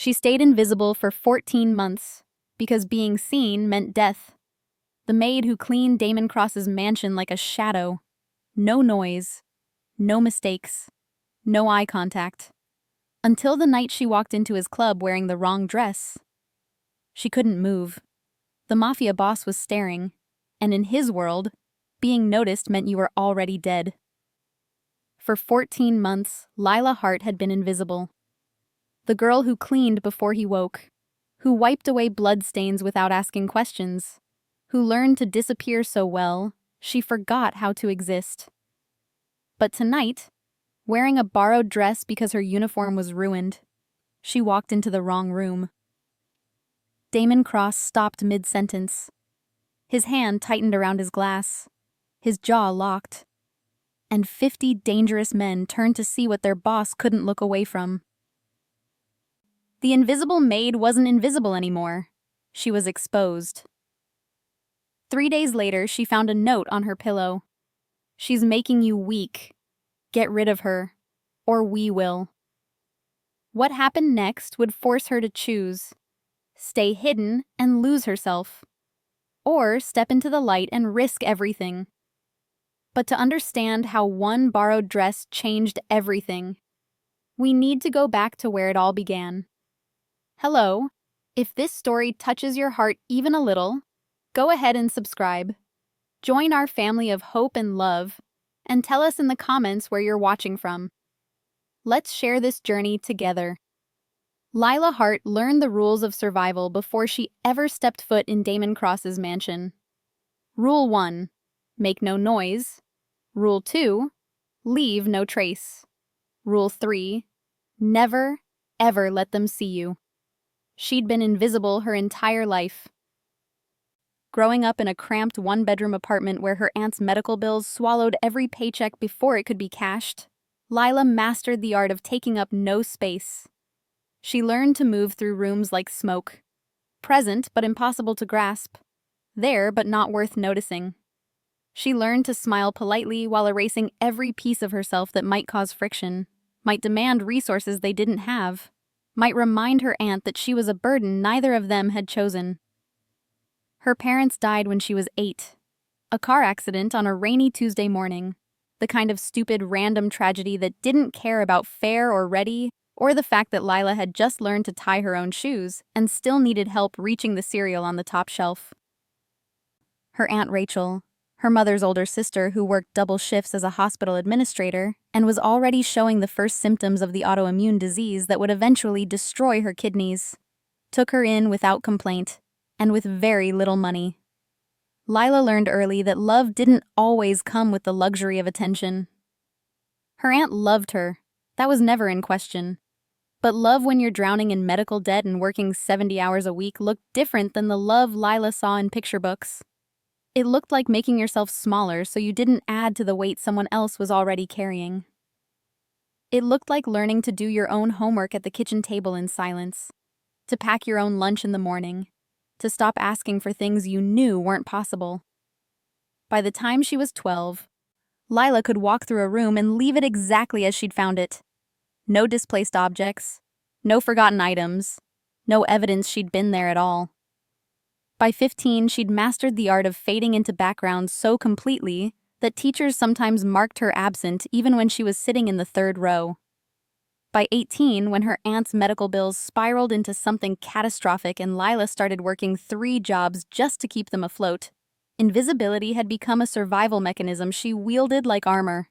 She stayed invisible for 14 months because being seen meant death. The maid who cleaned Damon Cross's mansion like a shadow. No noise, no mistakes, no eye contact. Until the night she walked into his club wearing the wrong dress. She couldn't move. The Mafia Boss was staring, and in his world, being noticed meant you were already dead. For 14 months, Lila Hart had been invisible. The girl who cleaned before he woke, who wiped away bloodstains without asking questions, who learned to disappear so well, she forgot how to exist. But tonight, wearing a borrowed dress because her uniform was ruined, she walked into the wrong room. Damon Cross stopped mid-sentence. His hand tightened around his glass, his jaw locked, and 50 dangerous men turned to see what their boss couldn't look away from. The invisible maid wasn't invisible anymore. She was exposed. 3 days later, she found a note on her pillow. "She's making you weak. Get rid of her, or we will." What happened next would force her to choose: stay hidden and lose herself, or step into the light and risk everything. But to understand how one borrowed dress changed everything, we need to go back to where it all began. Hello, if this story touches your heart even a little, go ahead and subscribe. Join our family of hope and love, and tell us in the comments where you're watching from. Let's share this journey together. Lila Hart learned the rules of survival before she ever stepped foot in Damon Cross's mansion. Rule 1. Make no noise. Rule 2. Leave no trace. Rule 3. Never, ever let them see you. She'd been invisible her entire life. Growing up in a cramped one-bedroom apartment where her aunt's medical bills swallowed every paycheck before it could be cashed, Lila mastered the art of taking up no space. She learned to move through rooms like smoke. Present but impossible to grasp. There but not worth noticing. She learned to smile politely while erasing every piece of herself that might cause friction, might demand resources they didn't have, might remind her aunt that she was a burden neither of them had chosen. Her parents died when she was 8. A car accident on a rainy Tuesday morning. The kind of stupid random tragedy that didn't care about fair or ready, or the fact that Lila had just learned to tie her own shoes and still needed help reaching the cereal on the top shelf. Her Aunt Rachel, her mother's older sister who worked double shifts as a hospital administrator and was already showing the first symptoms of the autoimmune disease that would eventually destroy her kidneys, took her in without complaint and with very little money. Lila learned early that love didn't always come with the luxury of attention. Her aunt loved her. That was never in question. But love when you're drowning in medical debt and working 70 hours a week looked different than the love Lila saw in picture books. It looked like making yourself smaller so you didn't add to the weight someone else was already carrying. It looked like learning to do your own homework at the kitchen table in silence, to pack your own lunch in the morning, to stop asking for things you knew weren't possible. By the time she was 12, Lila could walk through a room and leave it exactly as she'd found it. No displaced objects, no forgotten items, no evidence she'd been there at all. By 15, she'd mastered the art of fading into backgrounds so completely that teachers sometimes marked her absent even when she was sitting in the 3rd row. By 18, when her aunt's medical bills spiraled into something catastrophic and Lila started working 3 jobs just to keep them afloat, invisibility had become a survival mechanism she wielded like armor.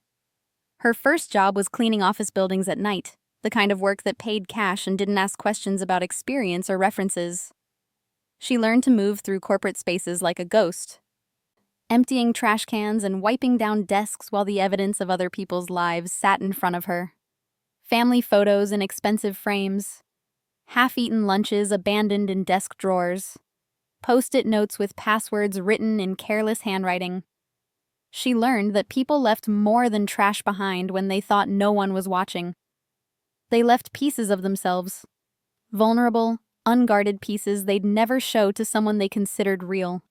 Her first job was cleaning office buildings at night, the kind of work that paid cash and didn't ask questions about experience or references. She learned to move through corporate spaces like a ghost, emptying trash cans and wiping down desks while the evidence of other people's lives sat in front of her. Family photos in expensive frames, half-eaten lunches abandoned in desk drawers, post-it notes with passwords written in careless handwriting. She learned that people left more than trash behind when they thought no one was watching. They left pieces of themselves, vulnerable, unguarded pieces they'd never show to someone they considered real.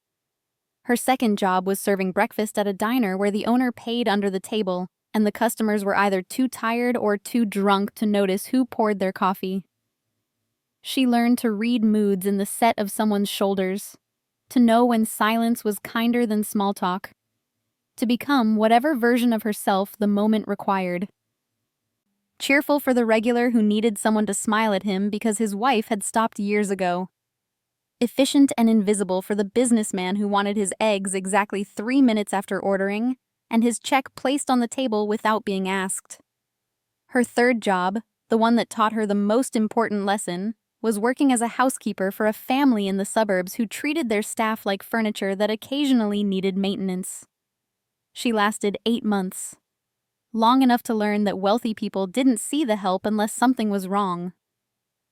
Her second job was serving breakfast at a diner where the owner paid under the table and the customers were either too tired or too drunk to notice who poured their coffee. She learned to read moods in the set of someone's shoulders, to know when silence was kinder than small talk, to become whatever version of herself the moment required. Cheerful for the regular who needed someone to smile at him because his wife had stopped years ago. Efficient and invisible for the businessman who wanted his eggs exactly 3 minutes after ordering, and his check placed on the table without being asked. Her third job, the one that taught her the most important lesson, was working as a housekeeper for a family in the suburbs who treated their staff like furniture that occasionally needed maintenance. She lasted 8 months. Long enough to learn that wealthy people didn't see the help unless something was wrong.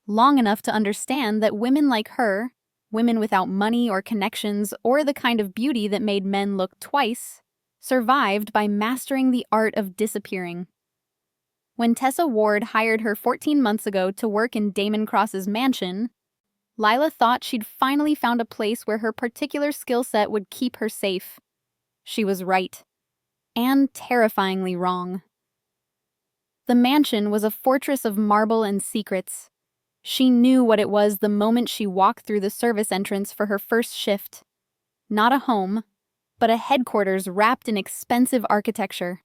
Long enough to understand that women like her, women without money or connections or the kind of beauty that made men look twice, survived by mastering the art of disappearing. When Tessa Ward hired her 14 months ago to work in Damon Cross's mansion, Lila thought she'd finally found a place where her particular skill set would keep her safe. She was right. And terrifyingly wrong. The mansion was a fortress of marble and secrets. She knew what it was the moment she walked through the service entrance for her first shift. Not a home, but a headquarters wrapped in expensive architecture.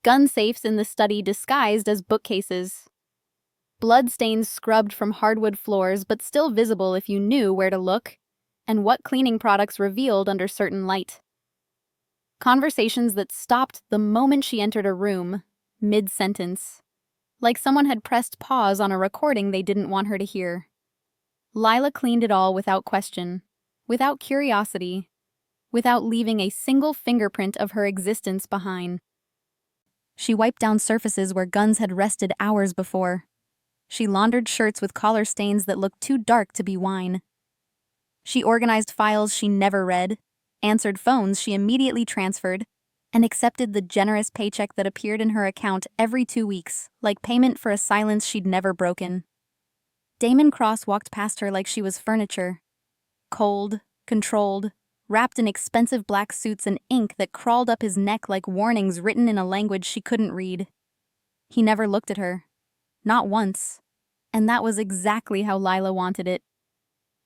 Gun safes in the study disguised as bookcases. Bloodstains scrubbed from hardwood floors but still visible if you knew where to look, and what cleaning products revealed under certain light. Conversations that stopped the moment she entered a room, mid-sentence, like someone had pressed pause on a recording they didn't want her to hear. Lila cleaned it all without question, without curiosity, without leaving a single fingerprint of her existence behind. She wiped down surfaces where guns had rested hours before. She laundered shirts with collar stains that looked too dark to be wine. She organized files she never read, answered phones she immediately transferred, and accepted the generous paycheck that appeared in her account every 2 weeks, like payment for a silence she'd never broken. Damon Cross walked past her like she was furniture. Cold, controlled, wrapped in expensive black suits and ink that crawled up his neck like warnings written in a language she couldn't read. He never looked at her. Not once. And that was exactly how Lila wanted it.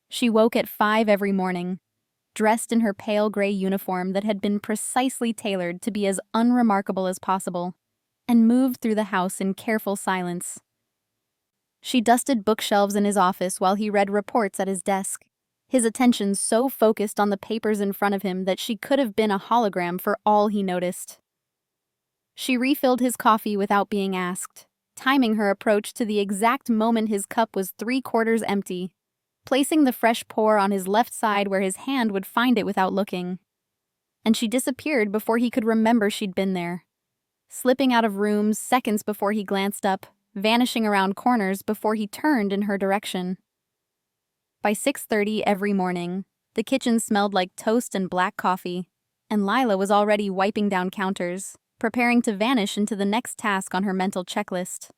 She woke at 5 every morning, dressed in her pale gray uniform that had been precisely tailored to be as unremarkable as possible, and moved through the house in careful silence. She dusted bookshelves in his office while he read reports at his desk, his attention so focused on the papers in front of him that she could have been a hologram for all he noticed. She refilled his coffee without being asked, timing her approach to the exact moment his cup was 3/4 empty, placing the fresh pour on his left side where his hand would find it without looking. And she disappeared before he could remember she'd been there, slipping out of rooms seconds before he glanced up, vanishing around corners before he turned in her direction. By 6:30 every morning, the kitchen smelled like toast and black coffee, and Lila was already wiping down counters, preparing to vanish into the next task on her mental checklist.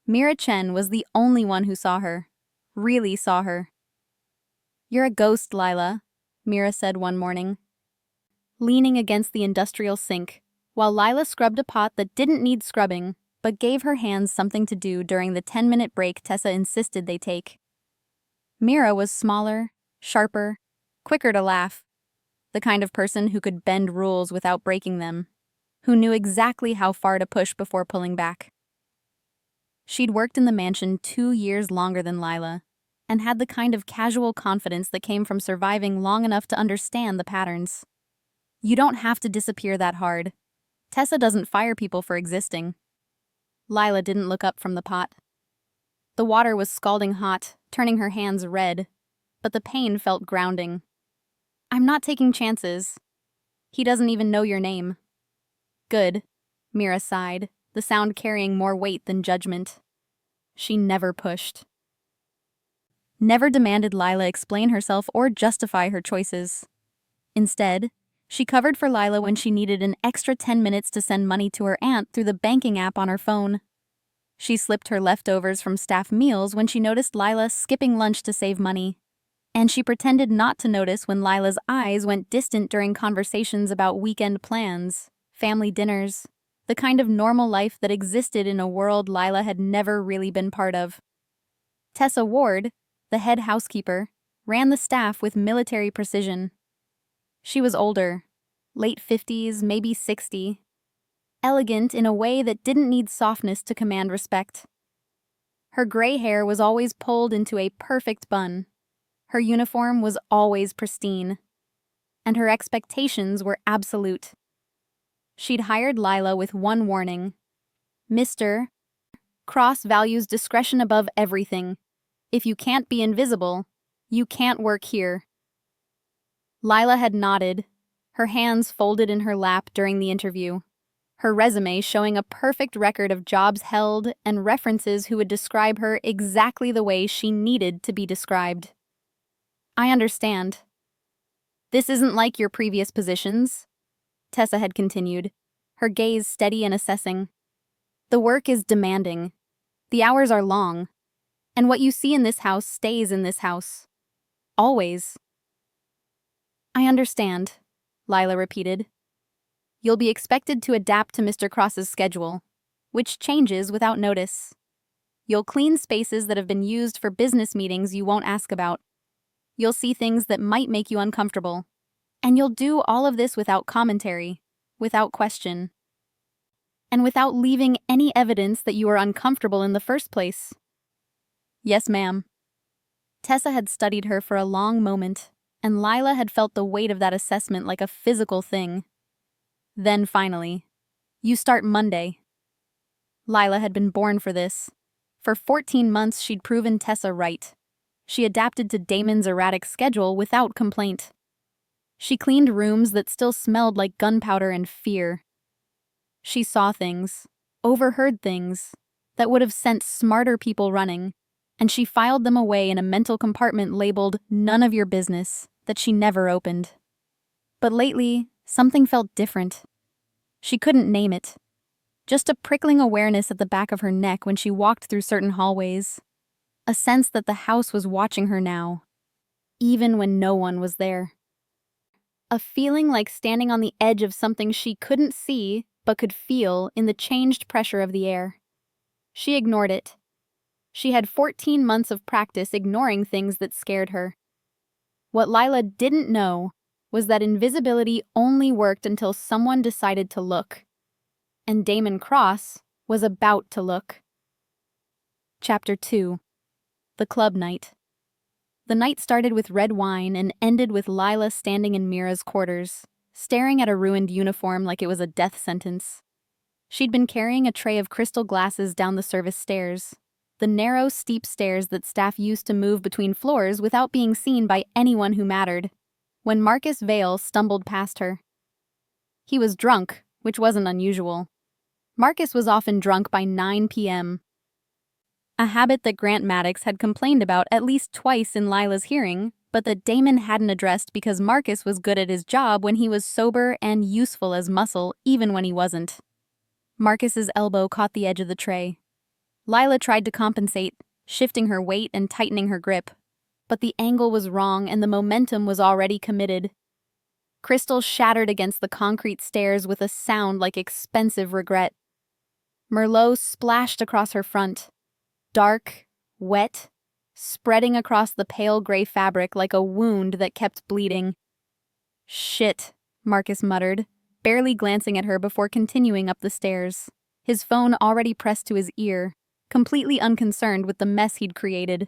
Mira Chen was the only one who saw her, really saw her. "You're a ghost, Lila," Mira said one morning, leaning against the industrial sink, while Lila scrubbed a pot that didn't need scrubbing, but gave her hands something to do during the 10-minute break Tessa insisted they take. Mira was smaller, sharper, quicker to laugh, the kind of person who could bend rules without breaking them, who knew exactly how far to push before pulling back. She'd worked in the mansion 2 years longer than Lila, and had the kind of casual confidence that came from surviving long enough to understand the patterns. You don't have to disappear that hard. Tessa doesn't fire people for existing. Lila didn't look up from the pot. The water was scalding hot, turning her hands red, but the pain felt grounding. "I'm not taking chances. He doesn't even know your name." "Good," Mira sighed, the sound carrying more weight than judgment. She never pushed. Never demanded Lila explain herself or justify her choices. Instead, she covered for Lila when she needed an extra 10 minutes to send money to her aunt through the banking app on her phone. She slipped her leftovers from staff meals when she noticed Lila skipping lunch to save money. And she pretended not to notice when Lila's eyes went distant during conversations about weekend plans, family dinners, the kind of normal life that existed in a world Lila had never really been part of. Tessa Ward, the head housekeeper, ran the staff with military precision. She was older, late 50s, maybe 60, elegant in a way that didn't need softness to command respect. Her gray hair was always pulled into a perfect bun. Her uniform was always pristine. And her expectations were absolute. She'd hired Lila with one warning. Mr. Cross values discretion above everything. If you can't be invisible, you can't work here. Lila had nodded, her hands folded in her lap during the interview, her resume showing a perfect record of jobs held and references who would describe her exactly the way she needed to be described. I understand. This isn't like your previous positions, Tessa had continued, her gaze steady and assessing. The work is demanding. The hours are long. And what you see in this house stays in this house. Always. I understand, Lila repeated. You'll be expected to adapt to Mr. Cross's schedule, which changes without notice. You'll clean spaces that have been used for business meetings you won't ask about. You'll see things that might make you uncomfortable. And you'll do all of this without commentary, without question, and without leaving any evidence that you are uncomfortable in the first place. Yes, ma'am. Tessa had studied her for a long moment, and Lila had felt the weight of that assessment like a physical thing. Then finally, you start Monday. Lila had been born for this. For 14 months, she'd proven Tessa right. She adapted to Damon's erratic schedule without complaint. She cleaned rooms that still smelled like gunpowder and fear. She saw things, overheard things, that would have sent smarter people running, and she filed them away in a mental compartment labeled "none of your business" that she never opened. But lately, something felt different. She couldn't name it. Just a prickling awareness at the back of her neck when she walked through certain hallways. A sense that the house was watching her now, even when no one was there. A feeling like standing on the edge of something she couldn't see but could feel in the changed pressure of the air. She ignored it. She had 14 months of practice ignoring things that scared her. What Lila didn't know was that invisibility only worked until someone decided to look. And Damon Cross was about to look. Chapter 2. The Club Night. The night started with red wine and ended with Lila standing in Mira's quarters, staring at a ruined uniform like it was a death sentence. She'd been carrying a tray of crystal glasses down the service stairs, the narrow, steep stairs that staff used to move between floors without being seen by anyone who mattered, when Marcus Vale stumbled past her. He was drunk, which wasn't unusual. Marcus was often drunk by 9 p.m., a habit that Grant Maddox had complained about at least twice in Lila's hearing, but that Damon hadn't addressed because Marcus was good at his job when he was sober and useful as muscle even when he wasn't. Marcus's elbow caught the edge of the tray. Lila tried to compensate, shifting her weight and tightening her grip, but the angle was wrong and the momentum was already committed. Crystal shattered against the concrete stairs with a sound like expensive regret. Merlot splashed across her front. Dark, wet, spreading across the pale gray fabric like a wound that kept bleeding. Shit, Marcus muttered, barely glancing at her before continuing up the stairs, his phone already pressed to his ear, completely unconcerned with the mess he'd created.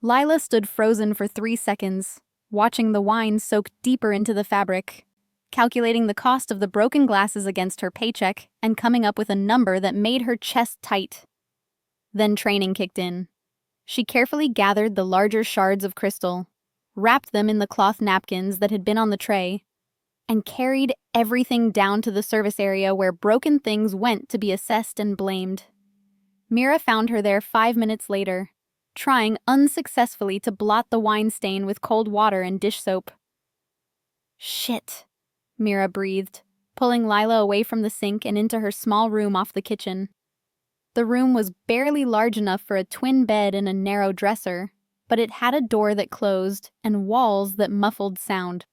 Lila stood frozen for 3 seconds, watching the wine soak deeper into the fabric, calculating the cost of the broken glasses against her paycheck and coming up with a number that made her chest tight. Then training kicked in. She carefully gathered the larger shards of crystal, wrapped them in the cloth napkins that had been on the tray, and carried everything down to the service area where broken things went to be assessed and blamed. Mira found her there 5 minutes later, trying unsuccessfully to blot the wine stain with cold water and dish soap. Shit, Mira breathed, pulling Lila away from the sink and into her small room off the kitchen. The room was barely large enough for a twin bed and a narrow dresser, but it had a door that closed and walls that muffled sound.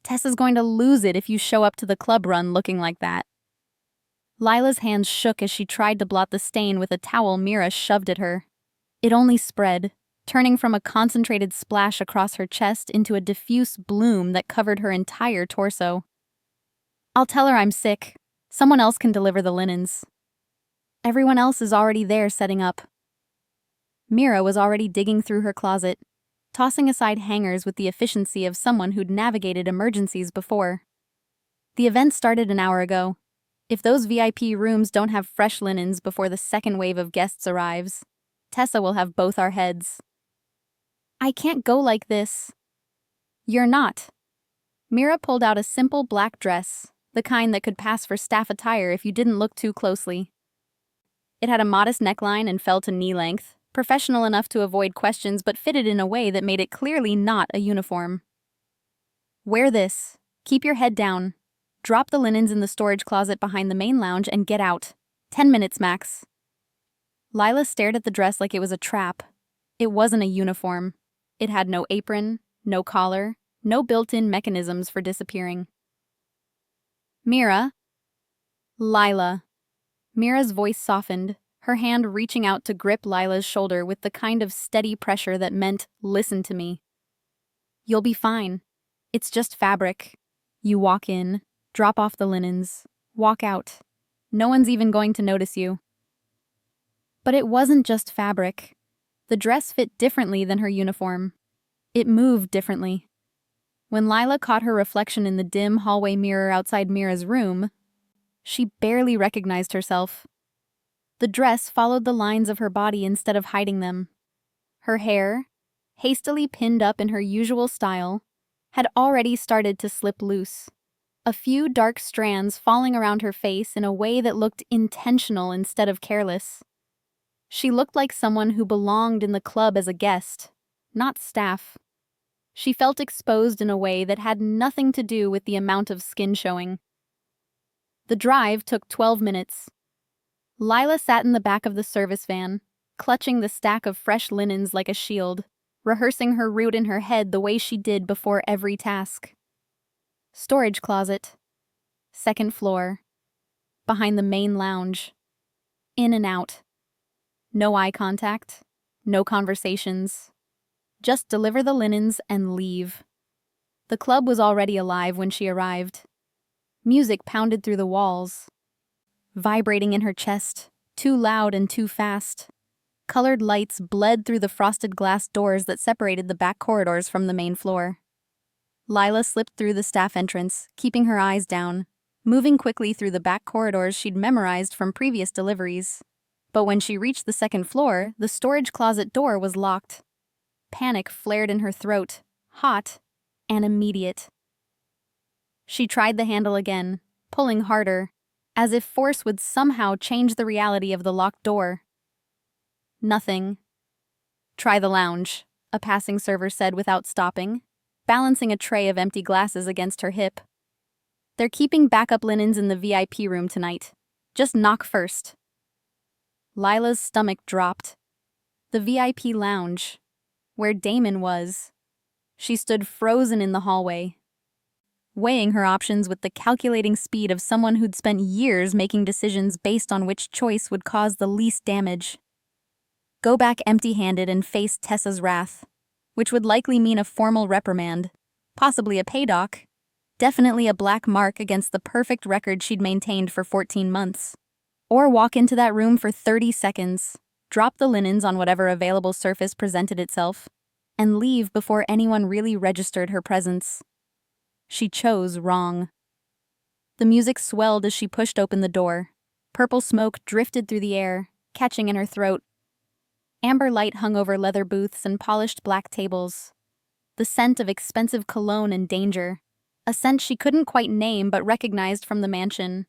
Tessa's going to lose it if you show up to the club run looking like that. Lila's hands shook as she tried to blot the stain with a towel Mira shoved at her. It only spread, turning from a concentrated splash across her chest into a diffuse bloom that covered her entire torso. "I'll tell her I'm sick. Someone else can deliver the linens. Everyone else is already there setting up." Mira was already digging through her closet, tossing aside hangers with the efficiency of someone who'd navigated emergencies before. "The event started an hour ago. If those VIP rooms don't have fresh linens before the second wave of guests arrives, Tessa will have both our heads." "I can't go like this." "You're not." Mira pulled out a simple black dress, the kind that could pass for staff attire if you didn't look too closely. It had a modest neckline and fell to knee length, professional enough to avoid questions but fitted in a way that made it clearly not a uniform. "Wear this. Keep your head down. Drop the linens in the storage closet behind the main lounge and get out. 10 minutes max." Lila stared at the dress like it was a trap. It wasn't a uniform. It had no apron, no collar, no built-in mechanisms for disappearing. "Mira." "Lila." Mira's voice softened, her hand reaching out to grip Lila's shoulder with the kind of steady pressure that meant, "Listen to me. You'll be fine. It's just fabric. You walk in, drop off the linens, walk out. No one's even going to notice you." But it wasn't just fabric. The dress fit differently than her uniform. It moved differently. When Lila caught her reflection in the dim hallway mirror outside Mira's room, she barely recognized herself. The dress followed the lines of her body instead of hiding them. Her hair, hastily pinned up in her usual style, had already started to slip loose, a few dark strands falling around her face in a way that looked intentional instead of careless. She looked like someone who belonged in the club as a guest, not staff. She felt exposed in a way that had nothing to do with the amount of skin showing. The drive took 12 minutes. Lila sat in the back of the service van, clutching the stack of fresh linens like a shield, rehearsing her route in her head the way she did before every task. Storage closet. Second floor. Behind the main lounge. In and out. No eye contact. No conversations. Just deliver the linens and leave. The club was already alive when she arrived. Music pounded through the walls, vibrating in her chest, too loud and too fast. Colored lights bled through the frosted glass doors that separated the back corridors from the main floor. Lila slipped through the staff entrance, keeping her eyes down, moving quickly through the back corridors she'd memorized from previous deliveries. But when she reached the second floor, the storage closet door was locked. Panic flared in her throat, hot and immediate. She tried the handle again, pulling harder, as if force would somehow change the reality of the locked door. Nothing. "Try the lounge," a passing server said without stopping, balancing a tray of empty glasses against her hip. "They're keeping backup linens in the VIP room tonight. Just knock first." Lila's stomach dropped. The VIP lounge, where Damon was. She stood frozen in the hallway, weighing her options with the calculating speed of someone who'd spent years making decisions based on which choice would cause the least damage. Go back empty-handed and face Tessa's wrath, which would likely mean a formal reprimand, possibly a pay dock, definitely a black mark against the perfect record she'd maintained for 14 months. Or walk into that room for 30 seconds, drop the linens on whatever available surface presented itself, and leave before anyone really registered her presence. She chose wrong. The music swelled as she pushed open the door. Purple smoke drifted through the air, catching in her throat. Amber light hung over leather booths and polished black tables. The scent of expensive cologne and danger, a scent she couldn't quite name but recognized from the mansion.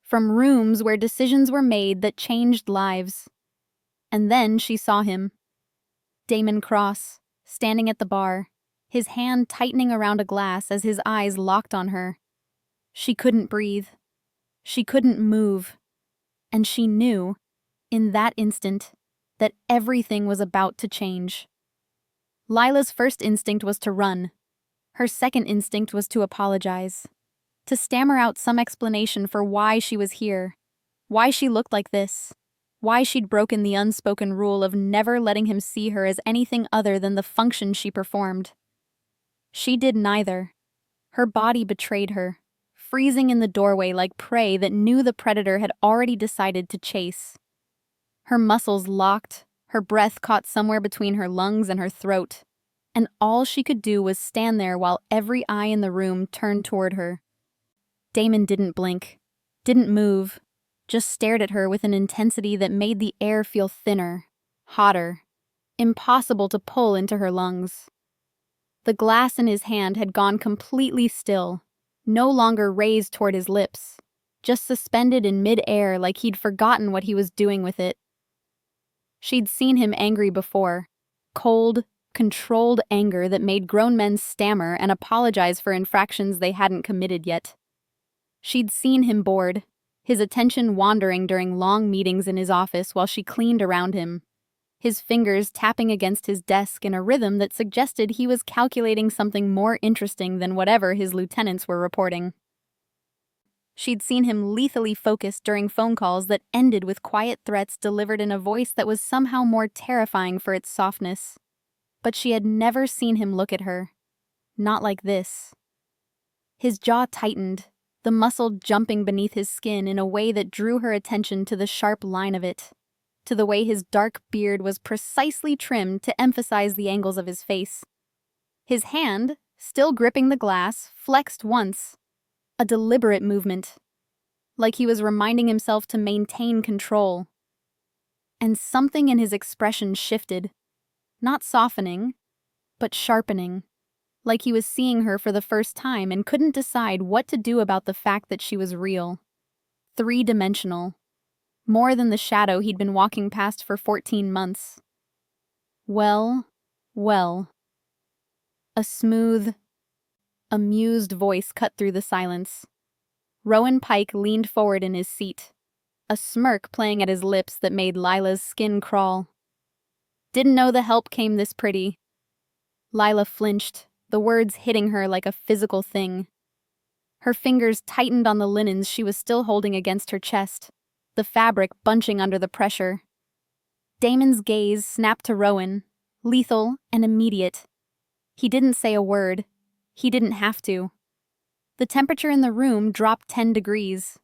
From rooms where decisions were made that changed lives. And then she saw him. Damon Cross, standing at the bar, his hand tightening around a glass as his eyes locked on her. She couldn't breathe. She couldn't move. And she knew, in that instant, that everything was about to change. Lila's first instinct was to run. Her second instinct was to apologize, to stammer out some explanation for why she was here. Why she looked like this. Why she'd broken the unspoken rule of never letting him see her as anything other than the function she performed. She did neither. Her body betrayed her, freezing in the doorway like prey that knew the predator had already decided to chase. Her muscles locked, her breath caught somewhere between her lungs and her throat, and all she could do was stand there while every eye in the room turned toward her. Damon didn't blink, didn't move, just stared at her with an intensity that made the air feel thinner, hotter, impossible to pull into her lungs. The glass in his hand had gone completely still, no longer raised toward his lips, just suspended in mid-air like he'd forgotten what he was doing with it. She'd seen him angry before, cold, controlled anger that made grown men stammer and apologize for infractions they hadn't committed yet. She'd seen him bored, his attention wandering during long meetings in his office while she cleaned around him, his fingers tapping against his desk in a rhythm that suggested he was calculating something more interesting than whatever his lieutenants were reporting. She'd seen him lethally focused during phone calls that ended with quiet threats delivered in a voice that was somehow more terrifying for its softness. But she had never seen him look at her. Not like this. His jaw tightened, the muscle jumping beneath his skin in a way that drew her attention to the sharp line of it, to the way his dark beard was precisely trimmed to emphasize the angles of his face. His hand, still gripping the glass, flexed once, a deliberate movement, like he was reminding himself to maintain control. And something in his expression shifted, not softening, but sharpening, like he was seeing her for the first time and couldn't decide what to do about the fact that she was real, three-dimensional, more than the shadow he'd been walking past for 14 months. Well. A smooth, amused voice cut through the silence. Rowan Pike leaned forward in his seat, a smirk playing at his lips that made Lila's skin crawl. Didn't know the help came this pretty. Lila flinched, the words hitting her like a physical thing. Her fingers tightened on the linens she was still holding against her chest, the fabric bunching under the pressure. Damon's gaze snapped to Rowan, lethal and immediate. He didn't say a word. He didn't have to. The temperature in the room dropped 10 degrees.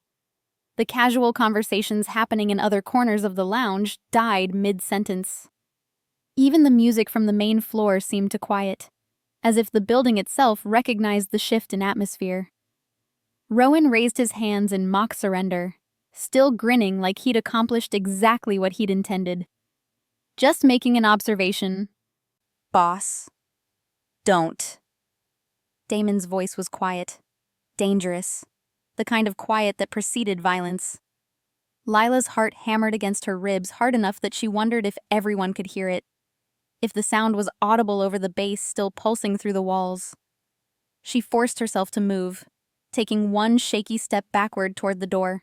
The casual conversations happening in other corners of the lounge died mid-sentence. Even the music from the main floor seemed to quiet, as if the building itself recognized the shift in atmosphere. Rowan raised his hands in mock surrender, still grinning like he'd accomplished exactly what he'd intended. Just making an observation. Boss. Don't. Damon's voice was quiet, dangerous, the kind of quiet that preceded violence. Lila's heart hammered against her ribs hard enough that she wondered if everyone could hear it, if the sound was audible over the bass still pulsing through the walls. She forced herself to move, taking one shaky step backward toward the door.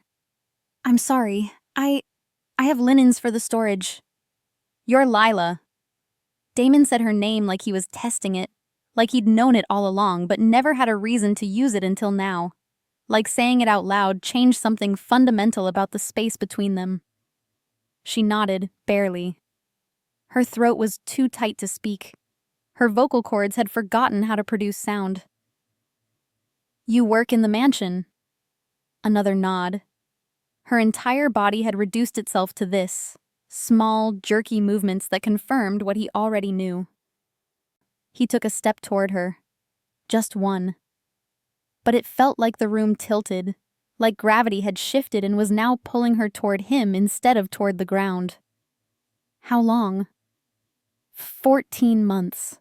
I'm sorry, I have linens for the storage. You're Lila. Damon said her name like he was testing it, like he'd known it all along but never had a reason to use it until now. Like saying it out loud changed something fundamental about the space between them. She nodded, barely. Her throat was too tight to speak. Her vocal cords had forgotten how to produce sound. You work in the mansion. Another nod. Her entire body had reduced itself to this, small, jerky movements that confirmed what he already knew. He took a step toward her. Just one. But it felt like the room tilted, like gravity had shifted and was now pulling her toward him instead of toward the ground. How long? 14 months.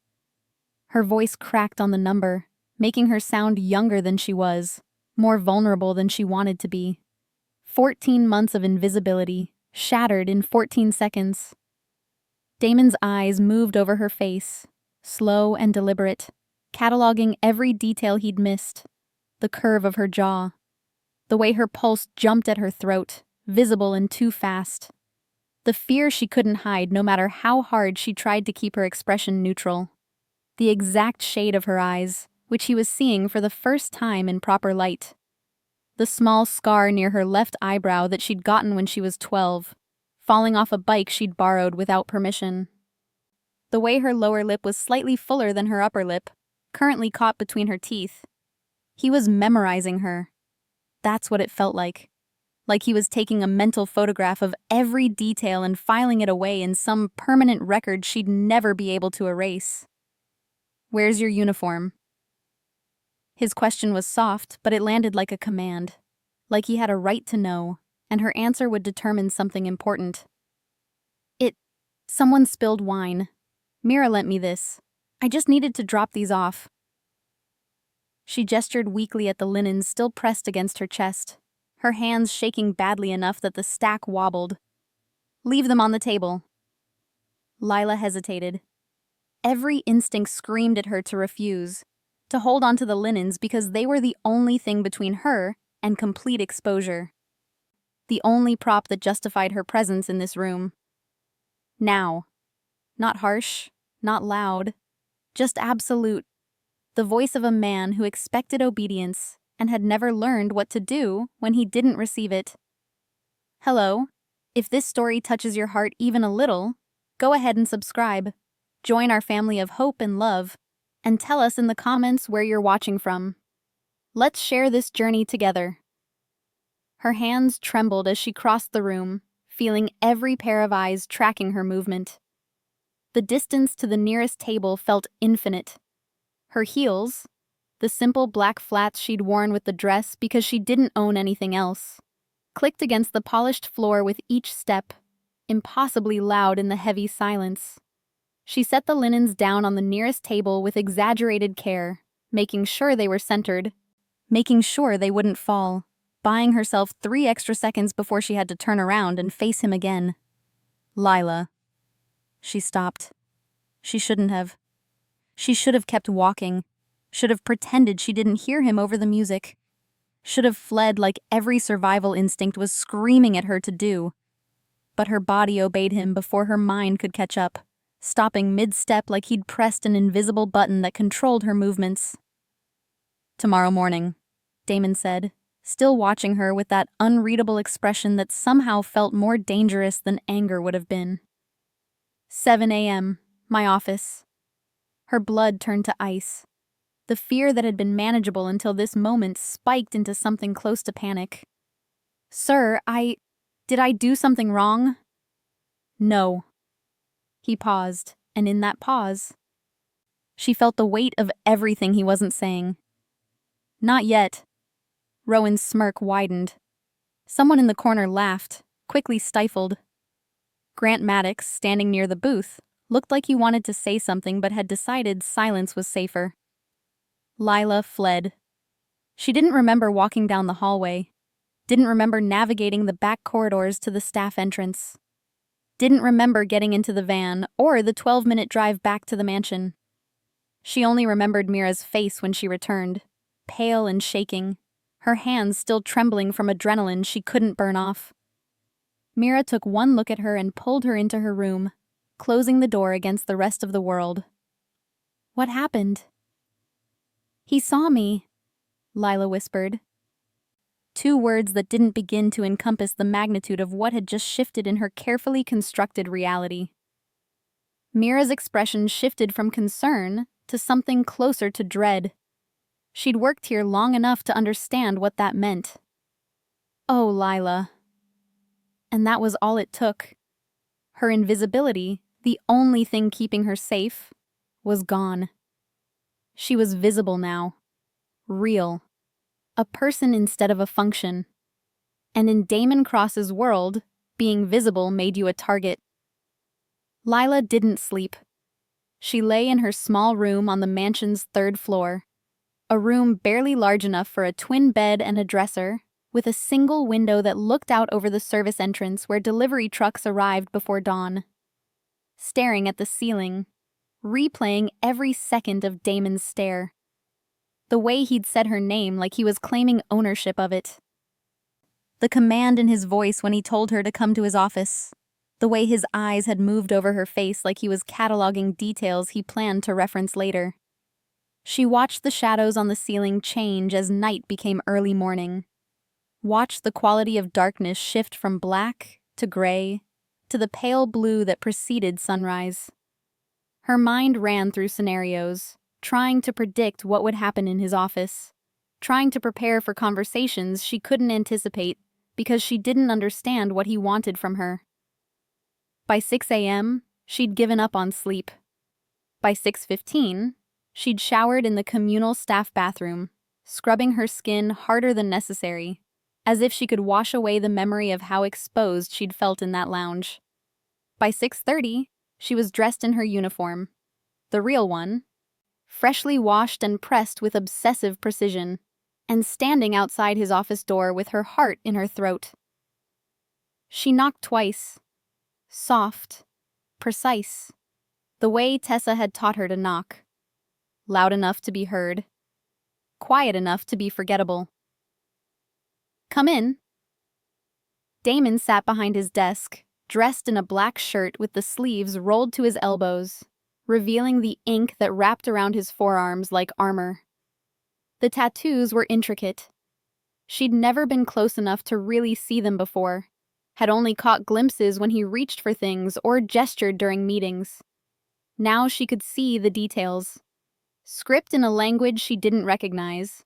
Her voice cracked on the number, making her sound younger than she was, more vulnerable than she wanted to be. 14 months of invisibility, shattered in 14 seconds. Damon's eyes moved over her face, slow and deliberate, cataloging every detail he'd missed. The curve of her jaw, the way her pulse jumped at her throat, visible and too fast. The fear she couldn't hide no matter how hard she tried to keep her expression neutral. The exact shade of her eyes, which he was seeing for the first time in proper light. the small scar near her left eyebrow that she'd gotten when she was 12, falling off a bike she'd borrowed without permission. The way her lower lip was slightly fuller than her upper lip, currently caught between her teeth. He was memorizing her. That's what it felt like he was taking a mental photograph of every detail and filing it away in some permanent record she'd never be able to erase. "Where's your uniform?" His question was soft, but it landed like a command, like he had a right to know, and her answer would determine something important. Someone spilled wine. Mira lent me this. I just needed to drop these off." She gestured weakly at the linens still pressed against her chest, her hands shaking badly enough that the stack wobbled. "Leave them on the table." Lila hesitated. Every instinct screamed at her to refuse, to hold on to the linens because they were the only thing between her and complete exposure. The only prop that justified her presence in this room. Now. Not harsh, not loud, just absolute. The voice of a man who expected obedience and had never learned what to do when he didn't receive it. Hello. If this story touches your heart even a little, go ahead and subscribe. Join our family of hope and love, and tell us in the comments where you're watching from. Let's share this journey together. Her hands trembled as she crossed the room, feeling every pair of eyes tracking her movement. The distance to the nearest table felt infinite. Her heels, the simple black flats she'd worn with the dress because she didn't own anything else, clicked against the polished floor with each step, impossibly loud in the heavy silence. She set the linens down on the nearest table with exaggerated care, making sure they were centered, making sure they wouldn't fall, buying herself 3 extra seconds before she had to turn around and face him again. "Lila." She stopped. She shouldn't have. She should have kept walking, should have pretended she didn't hear him over the music, should have fled like every survival instinct was screaming at her to do. But her body obeyed him before her mind could catch up, stopping mid-step like he'd pressed an invisible button that controlled her movements. "Tomorrow morning," Damon said, still watching her with that unreadable expression that somehow felt more dangerous than anger would have been. 7 a.m., my office. Her blood turned to ice. The fear that had been manageable until this moment spiked into something close to panic. "Sir, did I do something wrong?" "No." He paused, and in that pause, she felt the weight of everything he wasn't saying. "Not yet." Rowan's smirk widened. Someone in the corner laughed, quickly stifled. Grant Maddox, standing near the booth, looked like he wanted to say something but had decided silence was safer. Lila fled. She didn't remember walking down the hallway, didn't remember navigating the back corridors to the staff entrance, didn't remember getting into the van or the 12-minute drive back to the mansion. She only remembered Mira's face when she returned, pale and shaking, her hands still trembling from adrenaline she couldn't burn off. Mira took one look at her and pulled her into her room, closing the door against the rest of the world. "What happened?" "He saw me," Lila whispered. 2 words that didn't begin to encompass the magnitude of what had just shifted in her carefully constructed reality. Mira's expression shifted from concern to something closer to dread. She'd worked here long enough to understand what that meant. Oh, Lila. And that was all it took. Her invisibility, the only thing keeping her safe, was gone. She was visible now. Real. A person instead of a function. And in Damon Cross's world, being visible made you a target. Lila didn't sleep. She lay in her small room on the mansion's 3rd floor. A room barely large enough for a twin bed and a dresser, with a single window that looked out over the service entrance where delivery trucks arrived before dawn. Staring at the ceiling, replaying every second of Damon's stare. The way he'd said her name like he was claiming ownership of it. The command in his voice when he told her to come to his office. The way his eyes had moved over her face like he was cataloging details he planned to reference later. She watched the shadows on the ceiling change as night became early morning. Watched the quality of darkness shift from black to gray to the pale blue that preceded sunrise. Her mind ran through scenarios, trying to predict what would happen in his office, trying to prepare for conversations she couldn't anticipate because she didn't understand what he wanted from her. By 6 a.m., she'd given up on sleep. By 6:15, she'd showered in the communal staff bathroom, scrubbing her skin harder than necessary, as if she could wash away the memory of how exposed she'd felt in that lounge. By 6:30, she was dressed in her uniform, the real one, freshly washed and pressed with obsessive precision, and standing outside his office door with her heart in her throat. She knocked twice, soft, precise, the way Tessa had taught her to knock, loud enough to be heard, quiet enough to be forgettable. "Come in." Damon sat behind his desk, dressed in a black shirt with the sleeves rolled to his elbows, revealing the ink that wrapped around his forearms like armor. The tattoos were intricate. She'd never been close enough to really see them before, had only caught glimpses when he reached for things or gestured during meetings. Now she could see the details. Script in a language she didn't recognize,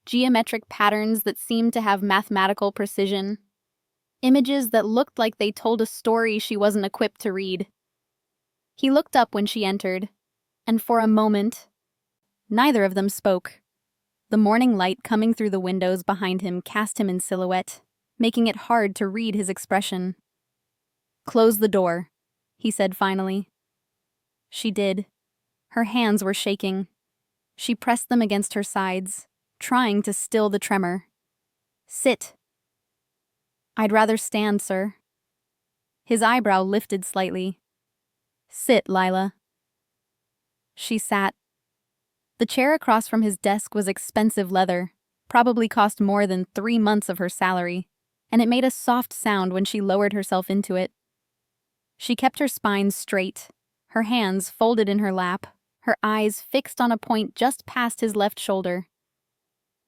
geometric patterns that seemed to have mathematical precision, images that looked like they told a story she wasn't equipped to read. He looked up when she entered, and for a moment, neither of them spoke. The morning light coming through the windows behind him cast him in silhouette, making it hard to read his expression. "Close the door," he said finally. She did. Her hands were shaking. She pressed them against her sides, trying to still the tremor. "Sit." "I'd rather stand, sir." His eyebrow lifted slightly. "Sit, Lila." She sat. The chair across from his desk was expensive leather, probably cost more than 3 months of her salary, and it made a soft sound when she lowered herself into it. She kept her spine straight, her hands folded in her lap, her eyes fixed on a point just past his left shoulder.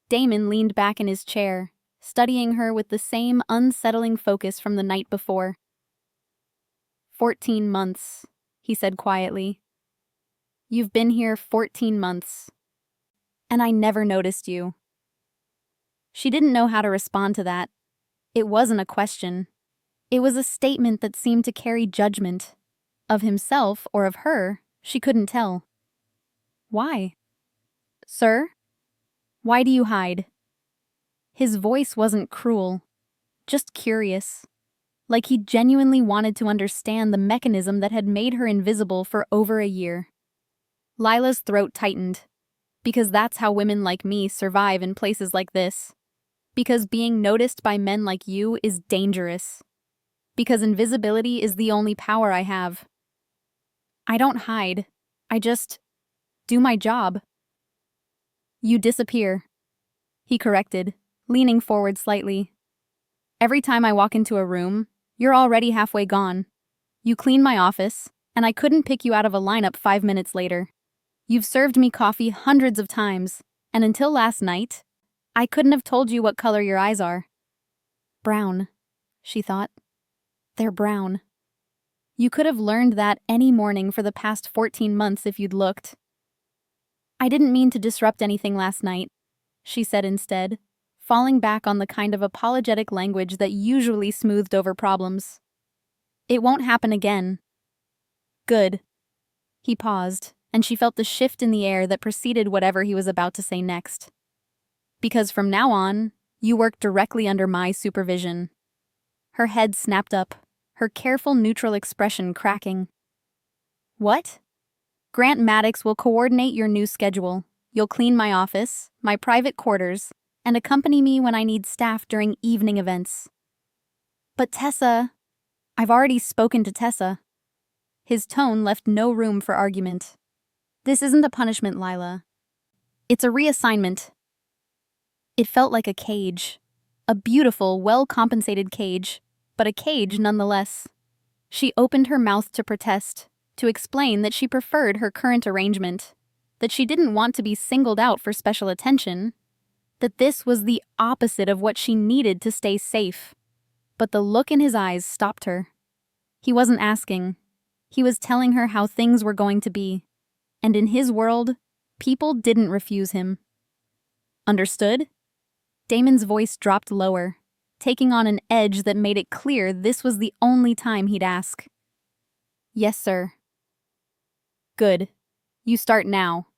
Damon leaned back in his chair, studying her with the same unsettling focus from the night before. 14 months, he said quietly. "You've been here 14 months. And I never noticed you." She didn't know how to respond to that. It wasn't a question. It was a statement that seemed to carry judgment. Of himself or of her, she couldn't tell. "Why?" "Sir? Why do you hide?" His voice wasn't cruel, just curious, like he genuinely wanted to understand the mechanism that had made her invisible for over a year. Lila's throat tightened, because that's how women like me survive in places like this. Because being noticed by men like you is dangerous. Because invisibility is the only power I have. "I don't hide. I just do my job." "You disappear," he corrected, leaning forward slightly. "Every time I walk into a room, you're already halfway gone. You clean my office, and I couldn't pick you out of a lineup 5 minutes later. You've served me coffee hundreds of times, and until last night, I couldn't have told you what color your eyes are." "Brown," she thought. "They're brown." You could have learned that any morning for the past 14 months if you'd looked. "I didn't mean to disrupt anything last night," she said instead, falling back on the kind of apologetic language that usually smoothed over problems. "It won't happen again." "Good." He paused, and she felt the shift in the air that preceded whatever he was about to say next. "Because from now on, you work directly under my supervision." Her head snapped up, her careful neutral expression cracking. "What?" "Grant Maddox will coordinate your new schedule. You'll clean my office, my private quarters, and accompany me when I need staff during evening events." "But Tessa..." "I've already spoken to Tessa." His tone left no room for argument. "This isn't a punishment, Lila. It's a reassignment." It felt like a cage. A beautiful, well-compensated cage, but a cage nonetheless. She opened her mouth to protest, to explain that she preferred her current arrangement, that she didn't want to be singled out for special attention, that this was the opposite of what she needed to stay safe. But the look in his eyes stopped her. He wasn't asking. He was telling her how things were going to be. And in his world, people didn't refuse him. Understood? Damon's voice dropped lower, taking on an edge that made it clear this was the only time he'd ask. Yes, sir. Good. You start now.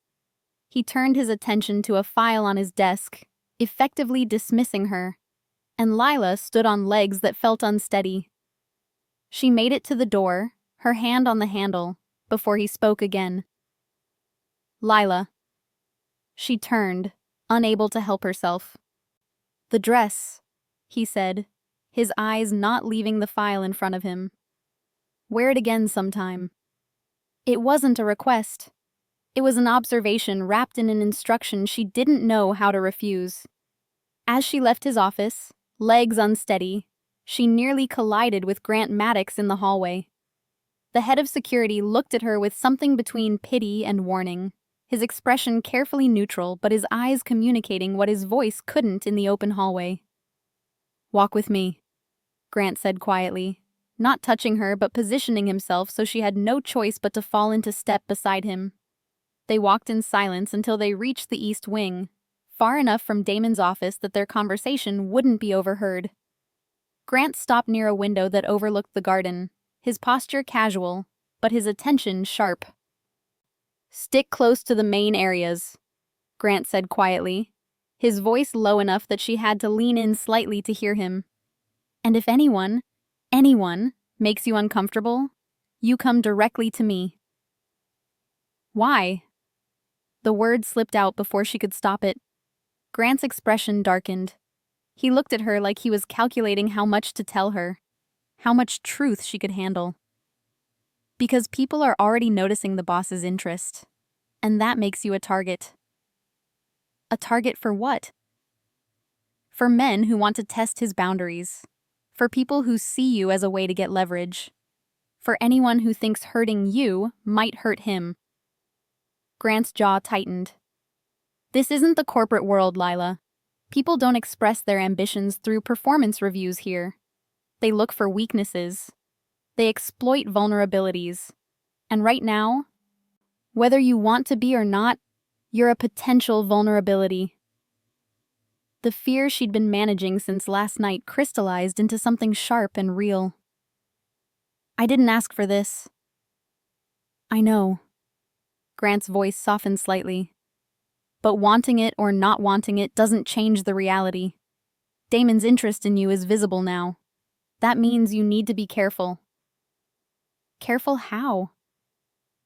He turned his attention to a file on his desk, effectively dismissing her, and Lila stood on legs that felt unsteady. She made it to the door, her hand on the handle, before he spoke again. Lila. She turned, unable to help herself. The dress, he said, his eyes not leaving the file in front of him. Wear it again sometime. It wasn't a request. It was an observation wrapped in an instruction she didn't know how to refuse. As she left his office, legs unsteady, she nearly collided with Grant Maddox in the hallway. The head of security looked at her with something between pity and warning, his expression carefully neutral but his eyes communicating what his voice couldn't in the open hallway. Walk with me, Grant said quietly, not touching her but positioning himself so she had no choice but to fall into step beside him. They walked in silence until they reached the east wing, far enough from Damon's office that their conversation wouldn't be overheard. Grant stopped near a window that overlooked the garden, his posture casual, but his attention sharp. Stick close to the main areas, Grant said quietly, his voice low enough that she had to lean in slightly to hear him. And if anyone makes you uncomfortable, you come directly to me. Why? The word slipped out before she could stop it. Grant's expression darkened. He looked at her like he was calculating how much to tell her, how much truth she could handle. Because people are already noticing the boss's interest, and that makes you a target. A target for what? For men who want to test his boundaries, for people who see you as a way to get leverage, for anyone who thinks hurting you might hurt him. Grant's jaw tightened. This isn't the corporate world, Lila. People don't express their ambitions through performance reviews here. They look for weaknesses. They exploit vulnerabilities. And right now, whether you want to be or not, you're a potential vulnerability. The fear she'd been managing since last night crystallized into something sharp and real. I didn't ask for this. I know. Grant's voice softened slightly. But wanting it or not wanting it doesn't change the reality. Damon's interest in you is visible now. That means you need to be careful. Careful how?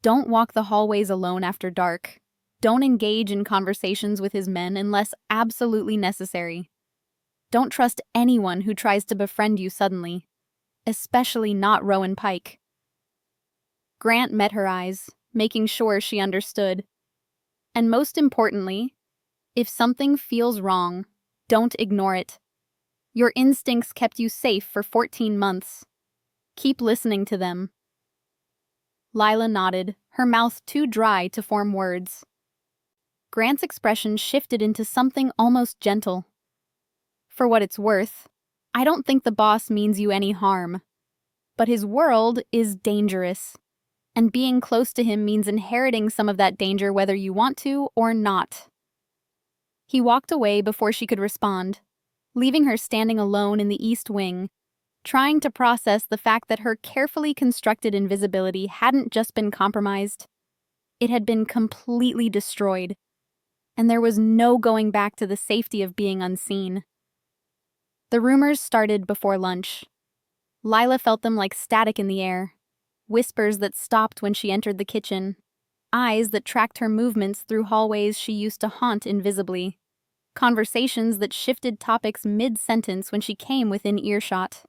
Don't walk the hallways alone after dark. Don't engage in conversations with his men unless absolutely necessary. Don't trust anyone who tries to befriend you suddenly, especially not Rowan Pike. Grant met her eyes, making sure she understood. And most importantly, if something feels wrong, don't ignore it. Your instincts kept you safe for 14 months. Keep listening to them. Lila nodded, her mouth too dry to form words. Grant's expression shifted into something almost gentle. For what it's worth, I don't think the boss means you any harm. But his world is dangerous. And being close to him means inheriting some of that danger whether you want to or not. He walked away before she could respond, leaving her standing alone in the east wing, trying to process the fact that her carefully constructed invisibility hadn't just been compromised. It had been completely destroyed, and there was no going back to the safety of being unseen. The rumors started before lunch. Lila felt them like static in the air. Whispers that stopped when she entered the kitchen, eyes that tracked her movements through hallways she used to haunt invisibly, conversations that shifted topics mid-sentence when she came within earshot.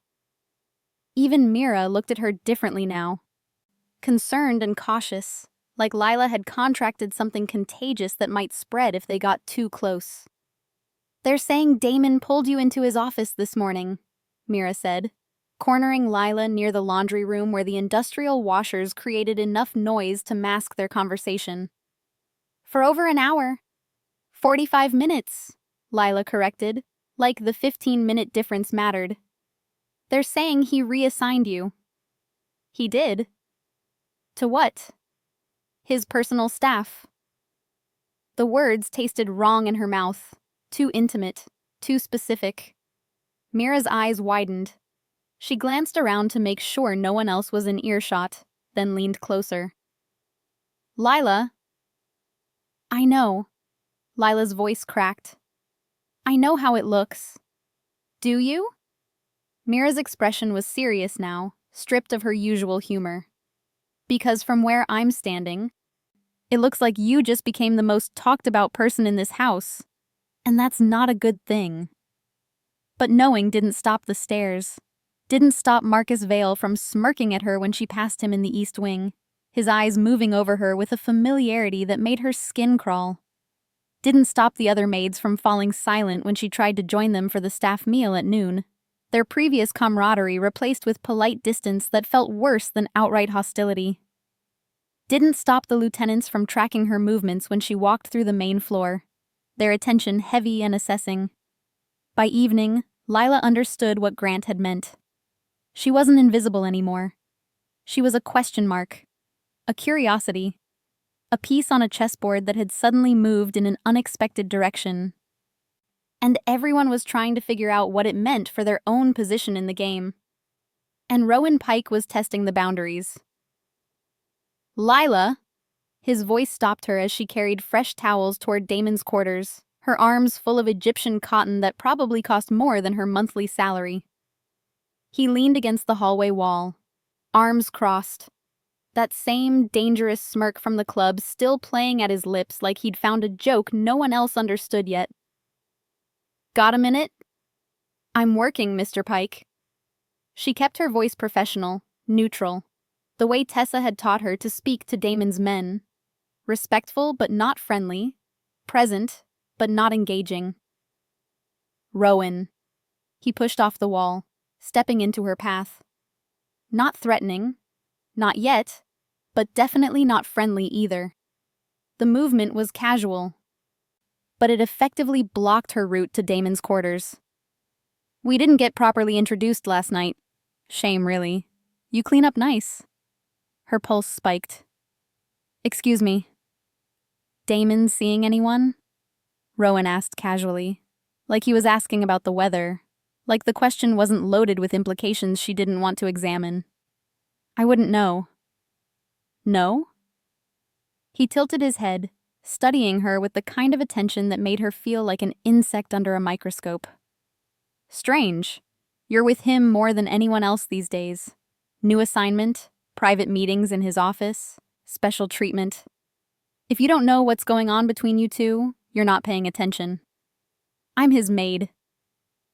Even Mira looked at her differently now, concerned and cautious, like Lila had contracted something contagious that might spread if they got too close. They're saying Damon pulled you into his office this morning, Mira said, cornering Lila near the laundry room where the industrial washers created enough noise to mask their conversation. For over an hour. 45 minutes, Lila corrected, like the 15-minute difference mattered. They're saying he reassigned you. He did? To what? His personal staff. The words tasted wrong in her mouth, too intimate, too specific. Mira's eyes widened. She glanced around to make sure no one else was in earshot, then leaned closer. Lila. I know. Lila's voice cracked. I know how it looks. Do you? Mira's expression was serious now, stripped of her usual humor. Because from where I'm standing, it looks like you just became the most talked about person in this house. And that's not a good thing. But knowing didn't stop the stares. Didn't stop Marcus Vale from smirking at her when she passed him in the East Wing, his eyes moving over her with a familiarity that made her skin crawl. Didn't stop the other maids from falling silent when she tried to join them for the staff meal at noon, their previous camaraderie replaced with polite distance that felt worse than outright hostility. Didn't stop the lieutenants from tracking her movements when she walked through the main floor, their attention heavy and assessing. By evening, Lila understood what Grant had meant. She wasn't invisible anymore. She was a question mark, a curiosity, a piece on a chessboard that had suddenly moved in an unexpected direction. And everyone was trying to figure out what it meant for their own position in the game. And Rowan Pike was testing the boundaries. Lila! His voice stopped her as she carried fresh towels toward Damon's quarters, her arms full of Egyptian cotton that probably cost more than her monthly salary. He leaned against the hallway wall, arms crossed, that same dangerous smirk from the club still playing at his lips like he'd found a joke no one else understood yet. Got a minute? I'm working, Mr. Pike. She kept her voice professional, neutral, the way Tessa had taught her to speak to Damon's men. Respectful but not friendly, present but not engaging. Rowan. He pushed off the wall, stepping into her path. Not threatening, not yet, but definitely not friendly either. The movement was casual, but it effectively blocked her route to Damon's quarters. We didn't get properly introduced last night. Shame, really. You clean up nice. Her pulse spiked. Excuse me. Damon seeing anyone? Rowan asked casually, like he was asking about the weather, like the question wasn't loaded with implications she didn't want to examine. I wouldn't know. No? He tilted his head, studying her with the kind of attention that made her feel like an insect under a microscope. Strange. You're with him more than anyone else these days. New assignment, private meetings in his office, special treatment. If you don't know what's going on between you two, you're not paying attention. I'm his maid.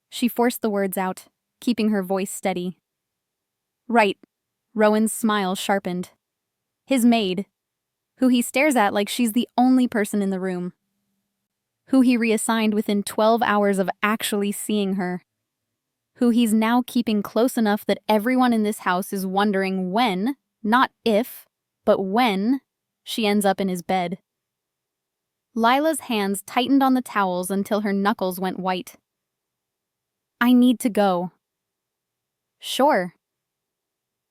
She forced the words out, keeping her voice steady. Right. Rowan's smile sharpened. His maid, who he stares at like she's the only person in the room. Who he reassigned within 12 hours of actually seeing her. Who he's now keeping close enough that everyone in this house is wondering when, not if, but when, she ends up in his bed. Lila's hands tightened on the towels until her knuckles went white. I need to go. Sure.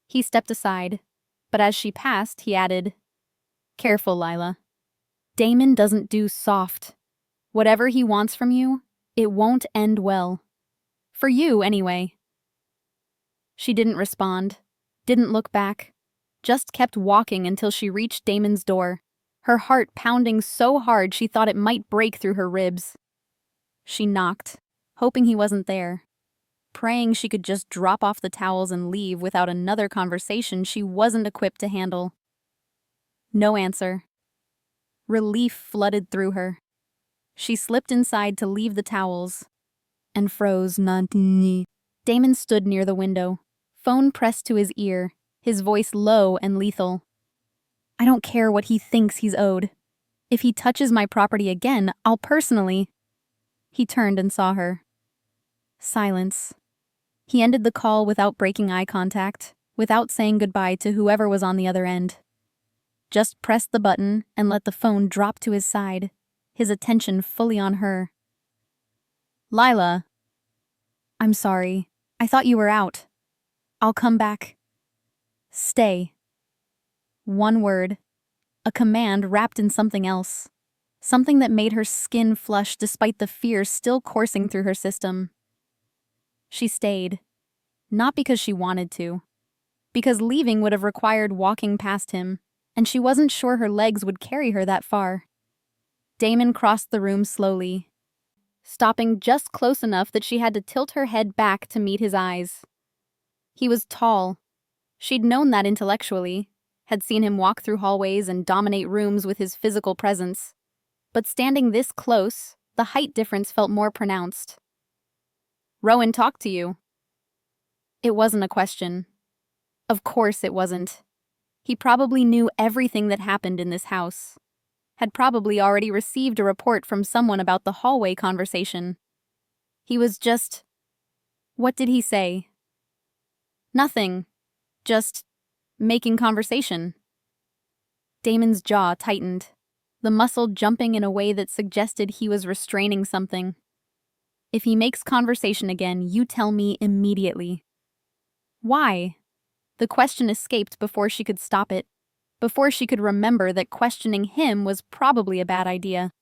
He stepped aside, but as she passed, he added, Careful, Lila. Damon doesn't do soft. Whatever he wants from you, it won't end well. For you, anyway. She didn't respond, didn't look back, just kept walking until she reached Damon's door, her heart pounding so hard she thought it might break through her ribs. She knocked, hoping he wasn't there, praying she could just drop off the towels and leave without another conversation she wasn't equipped to handle. No answer. Relief flooded through her. She slipped inside to leave the towels and froze. Damon stood near the window, phone pressed to his ear, his voice low and lethal. I don't care what he thinks he's owed. If he touches my property again, I'll personally... He turned and saw her. Silence. He ended the call without breaking eye contact, without saying goodbye to whoever was on the other end. Just pressed the button and let the phone drop to his side, his attention fully on her. Lila, I'm sorry. I thought you were out. I'll come back. Stay. One word. A command wrapped in something else. Something that made her skin flush despite the fear still coursing through her system. She stayed. Not because she wanted to. Because leaving would have required walking past him, and she wasn't sure her legs would carry her that far. Damon crossed the room slowly, stopping just close enough that she had to tilt her head back to meet his eyes. He was tall. She'd known that intellectually, had seen him walk through hallways and dominate rooms with his physical presence. But standing this close, the height difference felt more pronounced. Rowan talked to you. It wasn't a question. Of course it wasn't. He probably knew everything that happened in this house. Had probably already received a report from someone about the hallway conversation. He was just... What did he say? Nothing. Just making conversation. Damon's jaw tightened, the muscle jumping in a way that suggested he was restraining something. If he makes conversation again, you tell me immediately. Why? The question escaped before she could stop it, before she could remember that questioning him was probably a bad idea.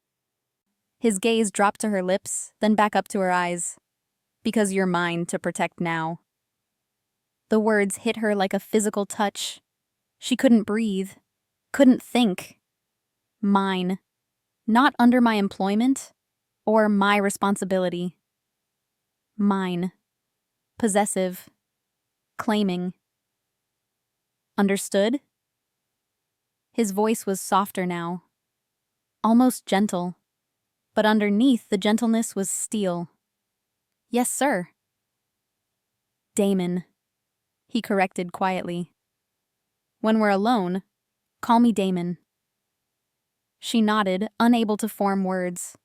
His gaze dropped to her lips, then back up to her eyes. Because you're mine to protect now. The words hit her like a physical touch. She couldn't breathe, couldn't think. Mine. Not under my employment or my responsibility. Mine. Possessive. Claiming. Understood? His voice was softer now. Almost gentle. But underneath the gentleness was steel. Yes, sir. Damon. He corrected quietly. When we're alone, call me Damon. She nodded, unable to form words.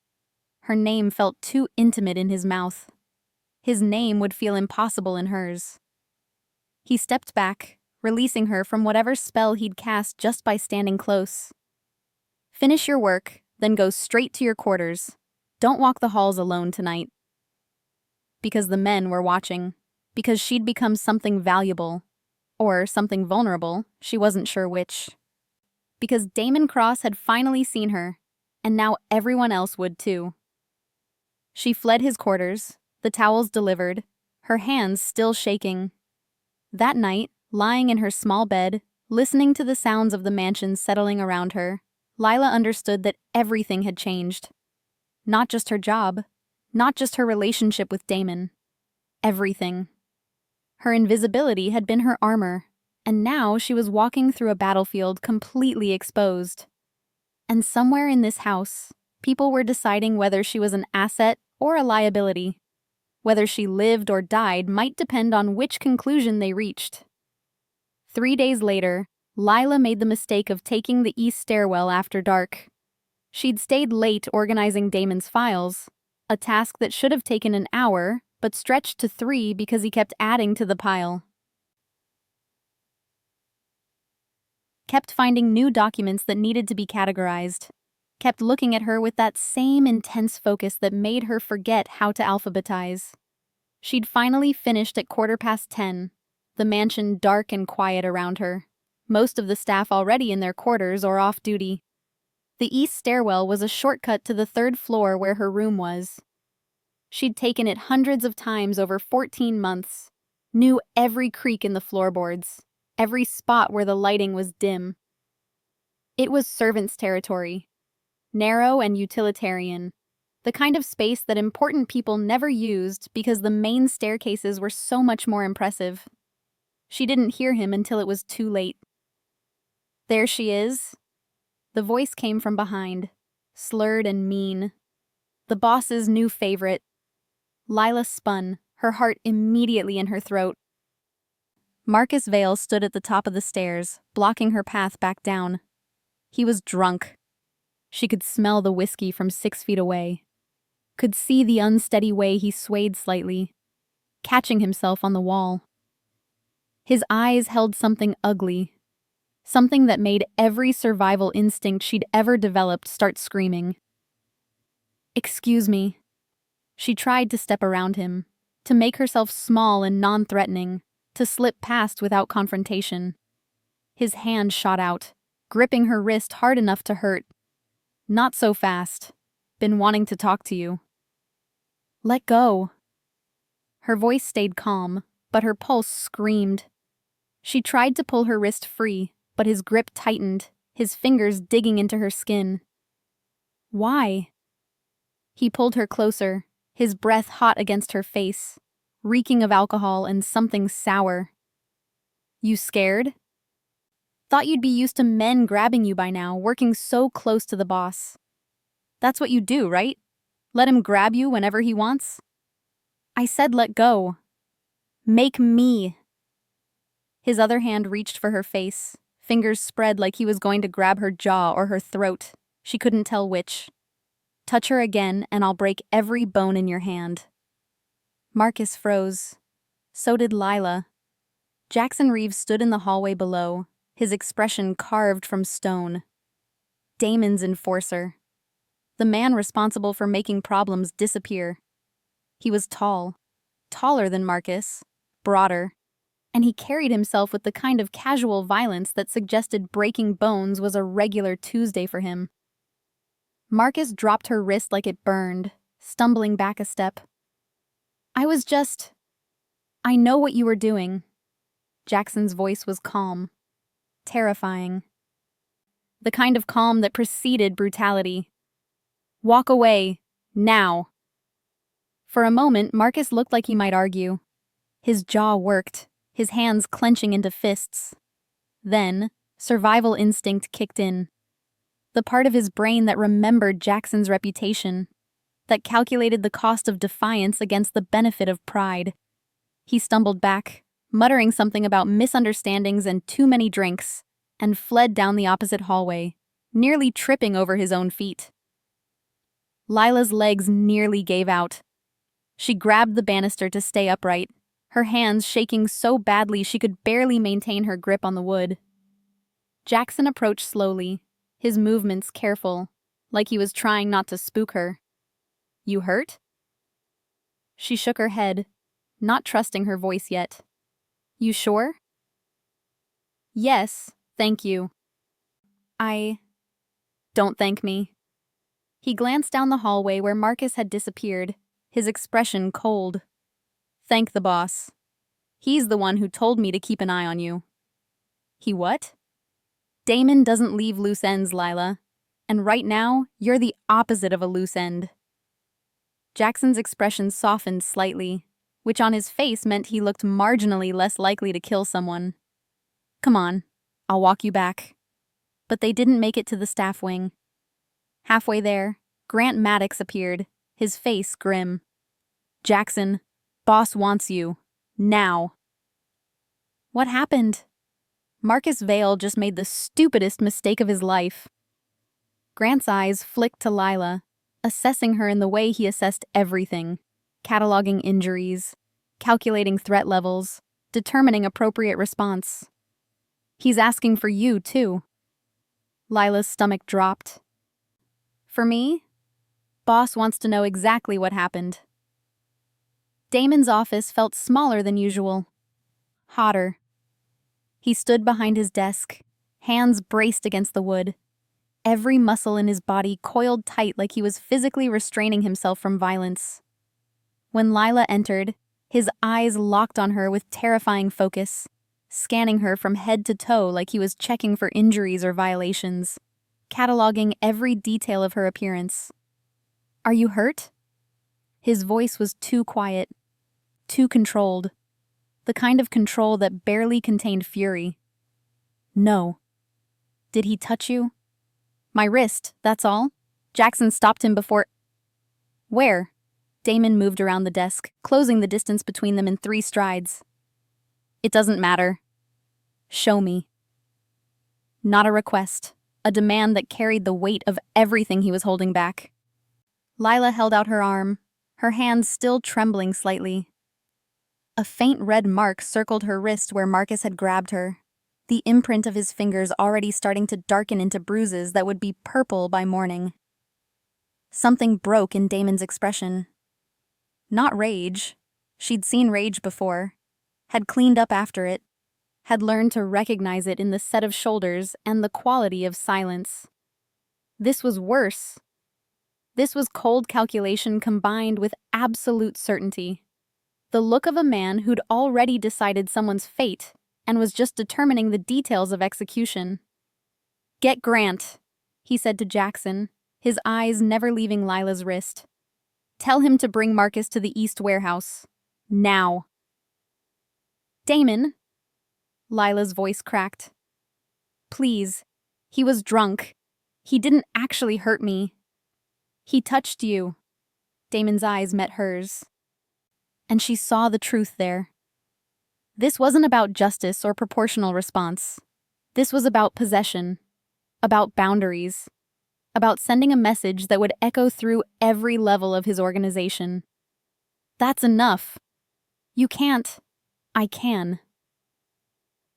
Her name felt too intimate in his mouth. His name would feel impossible in hers. He stepped back, releasing her from whatever spell he'd cast just by standing close. Finish your work, then go straight to your quarters. Don't walk the halls alone tonight. Because the men were watching. Because she'd become something valuable. Or something vulnerable, she wasn't sure which. Because Damon Cross had finally seen her, and now everyone else would too. She fled his quarters, the towels delivered, her hands still shaking. That night, lying in her small bed, listening to the sounds of the mansion settling around her, Lila understood that everything had changed. Not just her job, not just her relationship with Damon. Everything. Her invisibility had been her armor, and now she was walking through a battlefield completely exposed. And somewhere in this house, people were deciding whether she was an asset or a liability. Whether she lived or died might depend on which conclusion they reached. 3 days later, Lila made the mistake of taking the east stairwell after dark. She'd stayed late organizing Damon's files, a task that should have taken an hour, but stretched to 3 because he kept adding to the pile. Kept finding new documents that needed to be categorized. Kept looking at her with that same intense focus that made her forget how to alphabetize. She'd finally finished at 10:15, the mansion dark and quiet around her, most of the staff already in their quarters or off duty. The east stairwell was a shortcut to the 3rd floor where her room was. She'd taken it hundreds of times over 14 months, knew every creak in the floorboards, every spot where the lighting was dim. It was servants' territory, narrow and utilitarian, the kind of space that important people never used because the main staircases were so much more impressive. She didn't hear him until it was too late. There she is. The voice came from behind, slurred and mean. The boss's new favorite. Lila spun, her heart immediately in her throat. Marcus Vale stood at the top of the stairs, blocking her path back down. He was drunk. She could smell the whiskey from 6 feet away. Could see the unsteady way he swayed slightly, catching himself on the wall. His eyes held something ugly, something that made every survival instinct she'd ever developed start screaming. "Excuse me." She tried to step around him, to make herself small and non-threatening, to slip past without confrontation. His hand shot out, gripping her wrist hard enough to hurt. Not so fast. Been wanting to talk to you. Let go. Her voice stayed calm, but her pulse screamed. She tried to pull her wrist free, but his grip tightened, his fingers digging into her skin. Why? He pulled her closer, his breath hot against her face, reeking of alcohol and something sour. You scared? Thought you'd be used to men grabbing you by now, working so close to the boss. That's what you do, right? Let him grab you whenever he wants? I said let go. Make me. His other hand reached for her face, fingers spread like he was going to grab her jaw or her throat. She couldn't tell which. Touch her again and I'll break every bone in your hand. Marcus froze. So did Lila. Jackson Reeves stood in the hallway below, his expression carved from stone. Damon's enforcer. The man responsible for making problems disappear. He was tall, taller than Marcus, broader, and he carried himself with the kind of casual violence that suggested breaking bones was a regular Tuesday for him. Marcus dropped her wrist like it burned, stumbling back a step. I know what you were doing. Jackson's voice was calm, terrifying. The kind of calm that preceded brutality. Walk away, now. For a moment, Marcus looked like he might argue. His jaw worked, his hands clenching into fists. Then, survival instinct kicked in. The part of his brain that remembered Jackson's reputation, that calculated the cost of defiance against the benefit of pride. He stumbled back, muttering something about misunderstandings and too many drinks, and fled down the opposite hallway, nearly tripping over his own feet. Lila's legs nearly gave out. She grabbed the banister to stay upright, her hands shaking so badly she could barely maintain her grip on the wood. Jackson approached slowly, his movements careful, like he was trying not to spook her. You hurt? She shook her head, not trusting her voice yet. You sure? Yes, thank you. Don't thank me. He glanced down the hallway where Marcus had disappeared, his expression cold. Thank the boss. He's the one who told me to keep an eye on you. He what? Damon doesn't leave loose ends, Lila. And right now, you're the opposite of a loose end. Jackson's expression softened slightly, which on his face meant he looked marginally less likely to kill someone. Come on, I'll walk you back. But they didn't make it to the staff wing. Halfway there, Grant Maddox appeared, his face grim. Jackson, boss wants you. Now. What happened? Marcus Vale just made the stupidest mistake of his life. Grant's eyes flicked to Lila, assessing her in the way he assessed everything, cataloging injuries, calculating threat levels, determining appropriate response. He's asking for you, too. Lila's stomach dropped. For me, boss wants to know exactly what happened. Damon's office felt smaller than usual, hotter. He stood behind his desk, hands braced against the wood, every muscle in his body coiled tight like he was physically restraining himself from violence. When Lila entered, his eyes locked on her with terrifying focus, scanning her from head to toe like he was checking for injuries or violations, cataloging every detail of her appearance. Are you hurt? His voice was too quiet, too controlled, the kind of control that barely contained fury. No. Did he touch you? My wrist, that's all. Jackson stopped him before... Where? Damon moved around the desk, closing the distance between them in 3 strides. It doesn't matter. Show me. Not a request, a demand that carried the weight of everything he was holding back. Lila held out her arm, her hands still trembling slightly. A faint red mark circled her wrist where Marcus had grabbed her, the imprint of his fingers already starting to darken into bruises that would be purple by morning. Something broke in Damon's expression. Not rage. She'd seen rage before, had cleaned up after it, had learned to recognize it in the set of shoulders and the quality of silence. This was worse. This was cold calculation combined with absolute certainty. The look of a man who'd already decided someone's fate and was just determining the details of execution. "Get Grant," he said to Jackson, his eyes never leaving Lila's wrist. "Tell him to bring Marcus to the East Warehouse. Now." "Damon," Lila's voice cracked. "Please. He was drunk. He didn't actually hurt me. He touched you." Damon's eyes met hers, and she saw the truth there. This wasn't about justice or proportional response. This was about possession, about boundaries, about sending a message that would echo through every level of his organization. "That's enough. You can't. I can."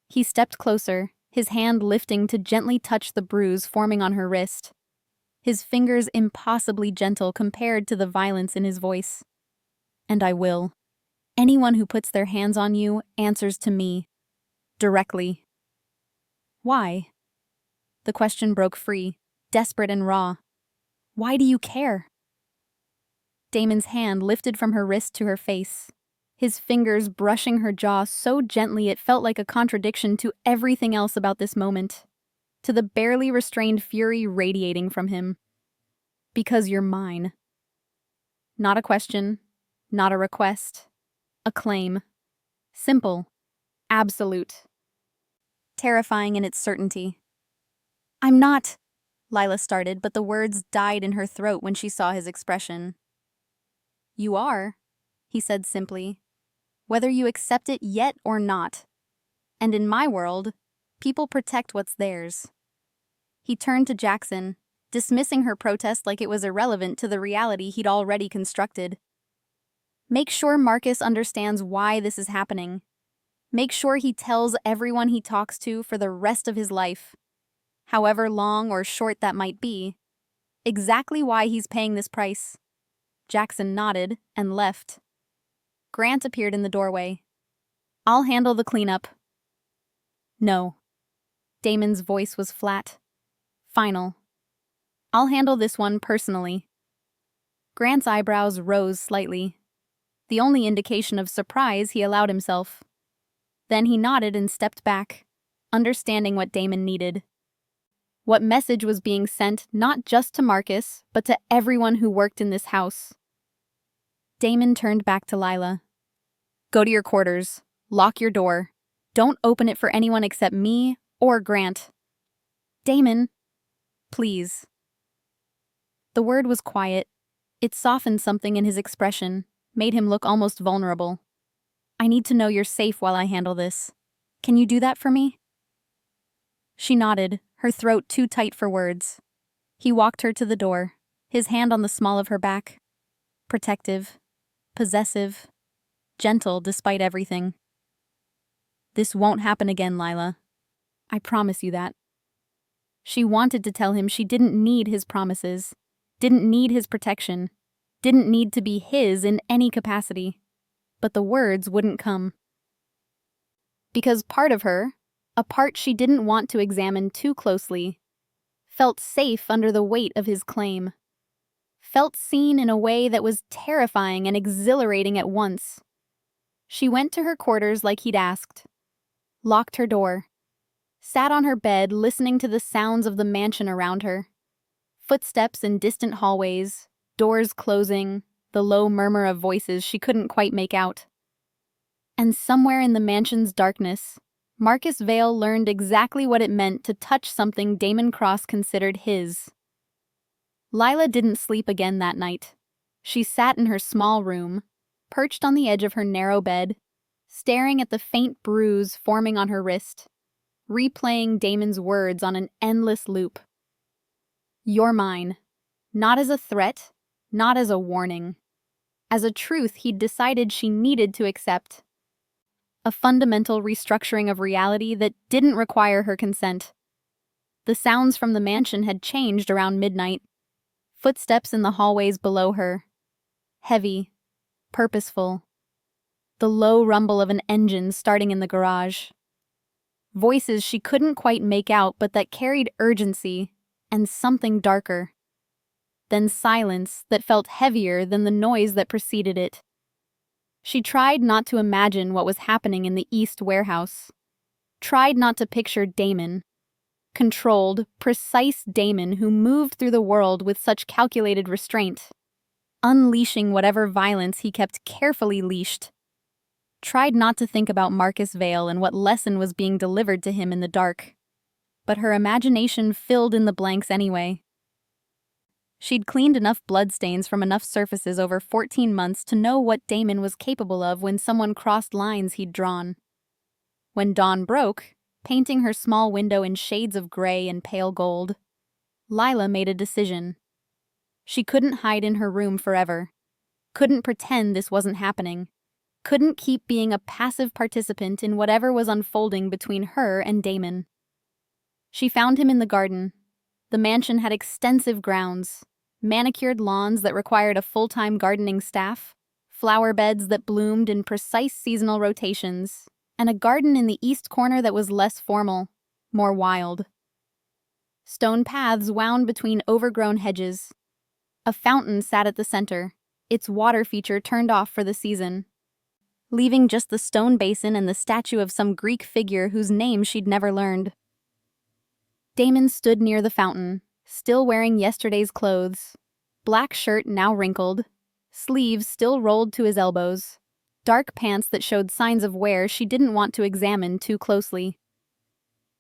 He stepped closer, his hand lifting to gently touch the bruise forming on her wrist, his fingers impossibly gentle compared to the violence in his voice. "And I will. Anyone who puts their hands on you answers to me. Directly." "Why?" The question broke free, desperate and raw. "Why do you care?" Damon's hand lifted from her wrist to her face, his fingers brushing her jaw so gently it felt like a contradiction to everything else about this moment, to the barely restrained fury radiating from him. "Because you're mine." Not a question, not a request, a claim. Simple, absolute, terrifying in its certainty. "I'm not," Lila started, but the words died in her throat when she saw his expression. "You are," he said simply, "whether you accept it yet or not. And in my world, people protect what's theirs." He turned to Jackson, dismissing her protest like it was irrelevant to the reality he'd already constructed. "Make sure Marcus understands why this is happening. Make sure he tells everyone he talks to for the rest of his life, however long or short that might be, exactly why he's paying this price." Jackson nodded and left. Grant appeared in the doorway. "I'll handle the cleanup." "No." Damon's voice was flat, final. "I'll handle this one personally." Grant's eyebrows rose slightly, the only indication of surprise he allowed himself. Then he nodded and stepped back, understanding what Damon needed. What message was being sent not just to Marcus, but to everyone who worked in this house. Damon turned back to Lila. "Go to your quarters. Lock your door. Don't open it for anyone except me or Grant." "Damon, please." The word was quiet. It softened something in his expression, made him look almost vulnerable. "I need to know you're safe while I handle this. Can you do that for me?" She nodded, her throat too tight for words. He walked her to the door, his hand on the small of her back. Protective, possessive, gentle despite everything. "This won't happen again, Lila. I promise you that." She wanted to tell him she didn't need his promises, didn't need his protection, didn't need to be his in any capacity. But the words wouldn't come. Because part of her, a part she didn't want to examine too closely, felt safe under the weight of his claim. Felt seen in a way that was terrifying and exhilarating at once. She went to her quarters like he'd asked, locked her door, sat on her bed listening to the sounds of the mansion around her. Footsteps in distant hallways, doors closing, the low murmur of voices she couldn't quite make out. And somewhere in the mansion's darkness, Marcus Vale learned exactly what it meant to touch something Damon Cross considered his. Lila didn't sleep again that night. She sat in her small room, perched on the edge of her narrow bed, staring at the faint bruise forming on her wrist, replaying Damon's words on an endless loop. "You're mine," not as a threat, not as a warning, as a truth he'd decided she needed to accept. A fundamental restructuring of reality that didn't require her consent. The sounds from the mansion had changed around midnight. Footsteps in the hallways below her. Heavy, purposeful. The low rumble of an engine starting in the garage. Voices she couldn't quite make out but that carried urgency and something darker. Then silence that felt heavier than the noise that preceded it. She tried not to imagine what was happening in the East warehouse. Tried not to picture Damon. Controlled, precise Damon who moved through the world with such calculated restraint, unleashing whatever violence he kept carefully leashed. Tried not to think about Marcus Vale and what lesson was being delivered to him in the dark. But her imagination filled in the blanks anyway. She'd cleaned enough bloodstains from enough surfaces over 14 months to know what Damon was capable of when someone crossed lines he'd drawn. When dawn broke, painting her small window in shades of gray and pale gold, Lila made a decision. She couldn't hide in her room forever. Couldn't pretend this wasn't happening. Couldn't keep being a passive participant in whatever was unfolding between her and Damon. She found him in the garden. The mansion had extensive grounds, manicured lawns that required a full-time gardening staff, flower beds that bloomed in precise seasonal rotations, and a garden in the east corner that was less formal, more wild. Stone paths wound between overgrown hedges. A fountain sat at the center, its water feature turned off for the season, leaving just the stone basin and the statue of some Greek figure whose name she'd never learned. Damon stood near the fountain, still wearing yesterday's clothes, black shirt now wrinkled, sleeves still rolled to his elbows, dark pants that showed signs of wear she didn't want to examine too closely.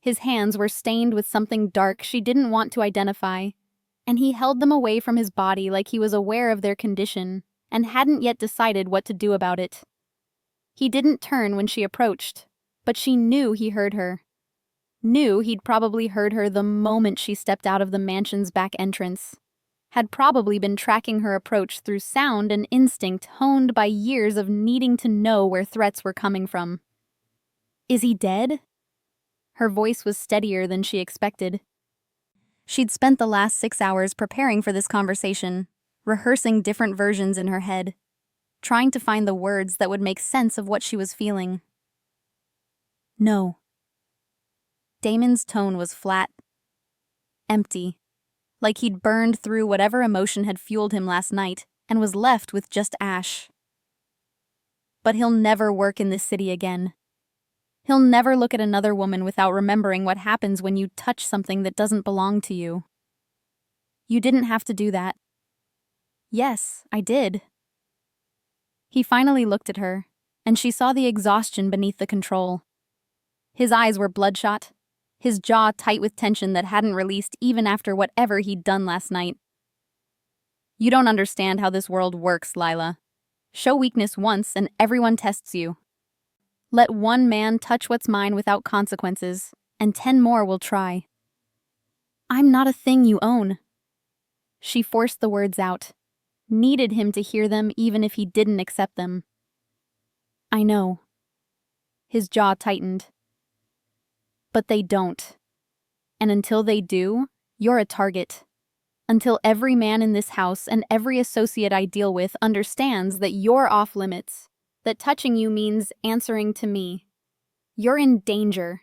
His hands were stained with something dark she didn't want to identify, and he held them away from his body like he was aware of their condition and hadn't yet decided what to do about it. He didn't turn when she approached, but she knew he heard her. Knew he'd probably heard her the moment she stepped out of the mansion's back entrance. Had probably been tracking her approach through sound and instinct honed by years of needing to know where threats were coming from. Is he dead? Her voice was steadier than she expected. She'd spent the last 6 hours preparing for this conversation, rehearsing different versions in her head, trying to find the words that would make sense of what she was feeling. No. Damon's tone was flat, empty, like he'd burned through whatever emotion had fueled him last night and was left with just ash. But he'll never work in this city again. He'll never look at another woman without remembering what happens when you touch something that doesn't belong to you. You didn't have to do that. Yes, I did. He finally looked at her, and she saw the exhaustion beneath the control. His eyes were bloodshot, his jaw tight with tension that hadn't released even after whatever he'd done last night. You don't understand how this world works, Lila. Show weakness once and everyone tests you. Let one man touch what's mine without consequences, and 10 more will try. I'm not a thing you own. She forced the words out, needed him to hear them even if he didn't accept them. I know. His jaw tightened. But they don't. And until they do, you're a target. Until every man in this house and every associate I deal with understands that you're off limits, that touching you means answering to me. You're in danger.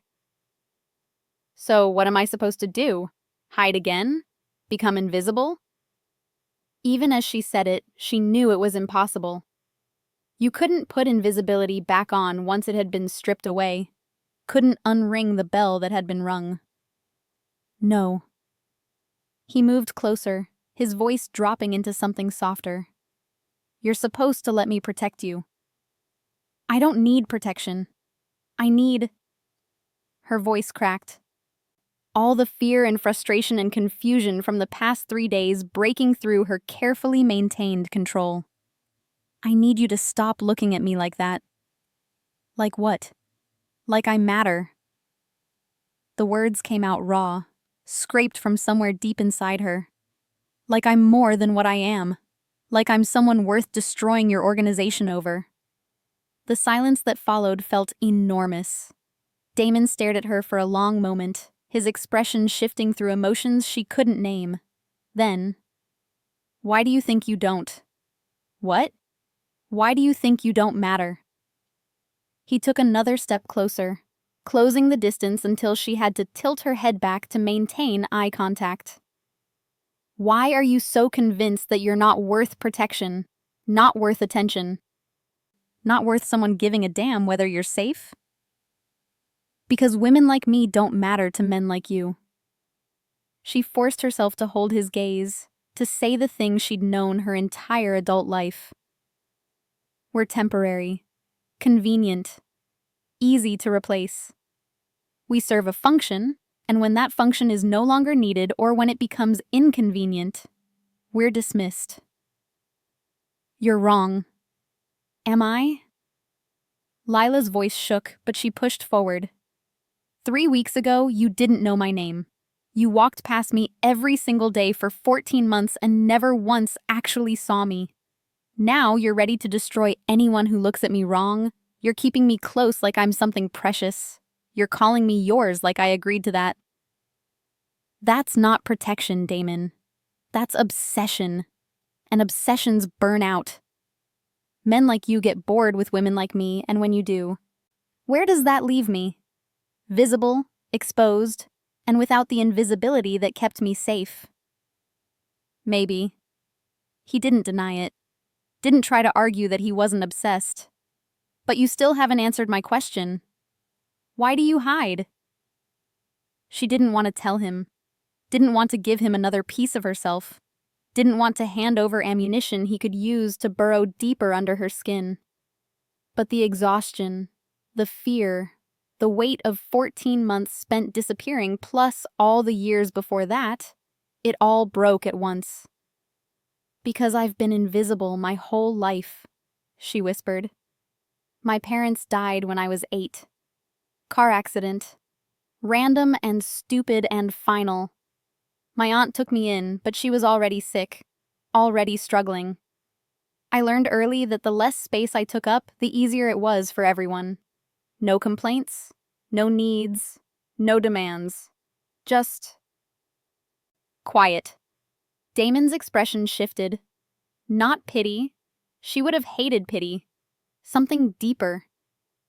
So what am I supposed to do? Hide again? Become invisible? Even as she said it, she knew it was impossible. You couldn't put invisibility back on once it had been stripped away. Couldn't unring the bell that had been rung. No. He moved closer, his voice dropping into something softer. You're supposed to let me protect you. I don't need protection. I need... Her voice cracked. All the fear and frustration and confusion from the past 3 days breaking through her carefully maintained control. I need you to stop looking at me like that. Like what? Like I matter. The words came out raw, scraped from somewhere deep inside her. Like I'm more than what I am. Like I'm someone worth destroying your organization over. The silence that followed felt enormous. Damon stared at her for a long moment, his expression shifting through emotions she couldn't name. Then, why do you think you don't? What? Why do you think you don't matter? He took another step closer, closing the distance until she had to tilt her head back to maintain eye contact. Why are you so convinced that you're not worth protection, not worth attention, not worth someone giving a damn whether you're safe? Because women like me don't matter to men like you. She forced herself to hold his gaze, to say the things she'd known her entire adult life. We're temporary, convenient, easy to replace. We serve a function, and when that function is no longer needed or when it becomes inconvenient, we're dismissed. You're wrong. Am I? Lila's voice shook, but she pushed forward. 3 weeks ago, you didn't know my name. You walked past me every single day for 14 months and never once actually saw me. Now you're ready to destroy anyone who looks at me wrong. You're keeping me close like I'm something precious. You're calling me yours like I agreed to that. That's not protection, Damon. That's obsession. And obsessions burn out. Men like you get bored with women like me, and when you do, where does that leave me? Visible, exposed, and without the invisibility that kept me safe. Maybe. He didn't deny it. Didn't try to argue that he wasn't obsessed. But you still haven't answered my question. Why do you hide? She didn't want to tell him. Didn't want to give him another piece of herself. Didn't want to hand over ammunition he could use to burrow deeper under her skin. But the exhaustion, the fear, the weight of 14 months spent disappearing plus all the years before that, it all broke at once. Because I've been invisible my whole life, she whispered. My parents died when I was 8. Car accident. Random and stupid and final. My aunt took me in, but she was already sick, already struggling. I learned early that the less space I took up, the easier it was for everyone. No complaints, no needs, no demands. Just quiet. Damon's expression shifted. Not pity. She would have hated pity. Something deeper.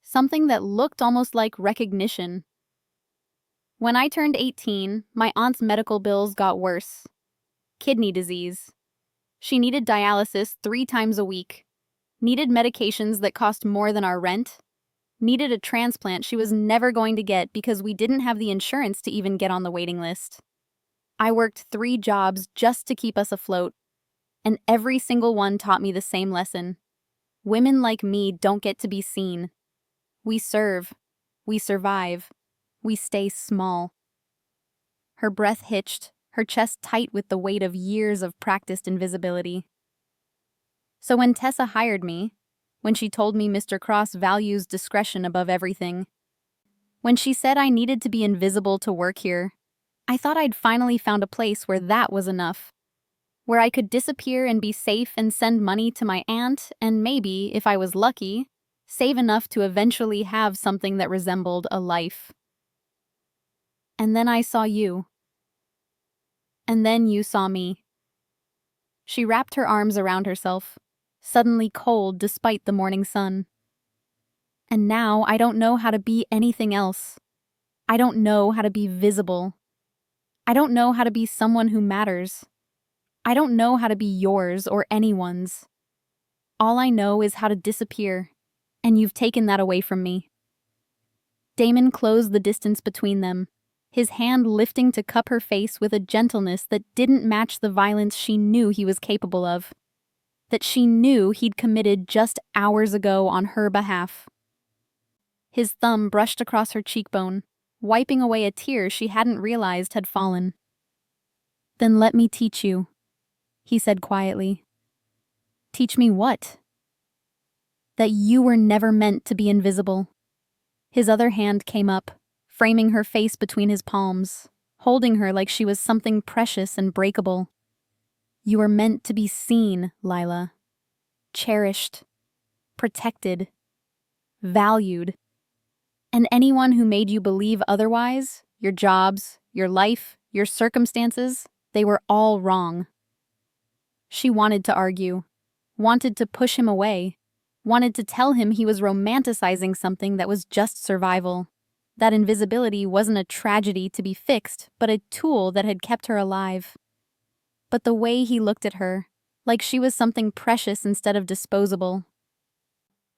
Something that looked almost like recognition. When I turned 18, my aunt's medical bills got worse. Kidney disease. She needed dialysis 3 times a week. Needed medications that cost more than our rent. Needed a transplant she was never going to get because we didn't have the insurance to even get on the waiting list. I worked 3 jobs just to keep us afloat, and every single one taught me the same lesson. Women like me don't get to be seen. We serve. We survive. We stay small. Her breath hitched, her chest tight with the weight of years of practiced invisibility. So when Tessa hired me, when she told me Mr. Cross values discretion above everything, when she said I needed to be invisible to work here, I thought I'd finally found a place where that was enough. Where I could disappear and be safe and send money to my aunt and maybe, if I was lucky, save enough to eventually have something that resembled a life. And then I saw you. And then you saw me. She wrapped her arms around herself, suddenly cold despite the morning sun. And now I don't know how to be anything else. I don't know how to be visible. I don't know how to be someone who matters. I don't know how to be yours or anyone's. All I know is how to disappear, and you've taken that away from me. Damon closed the distance between them, his hand lifting to cup her face with a gentleness that didn't match the violence she knew he was capable of, that she knew he'd committed just hours ago on her behalf. His thumb brushed across her cheekbone, wiping away a tear she hadn't realized had fallen. Then let me teach you, he said quietly. Teach me what? That you were never meant to be invisible. His other hand came up, framing her face between his palms, holding her like she was something precious and breakable. You were meant to be seen, Lila. Cherished. Protected. Valued. And anyone who made you believe otherwise, your jobs, your life, your circumstances, they were all wrong. She wanted to argue, wanted to push him away, wanted to tell him he was romanticizing something that was just survival. That invisibility wasn't a tragedy to be fixed, but a tool that had kept her alive. But the way he looked at her, like she was something precious instead of disposable.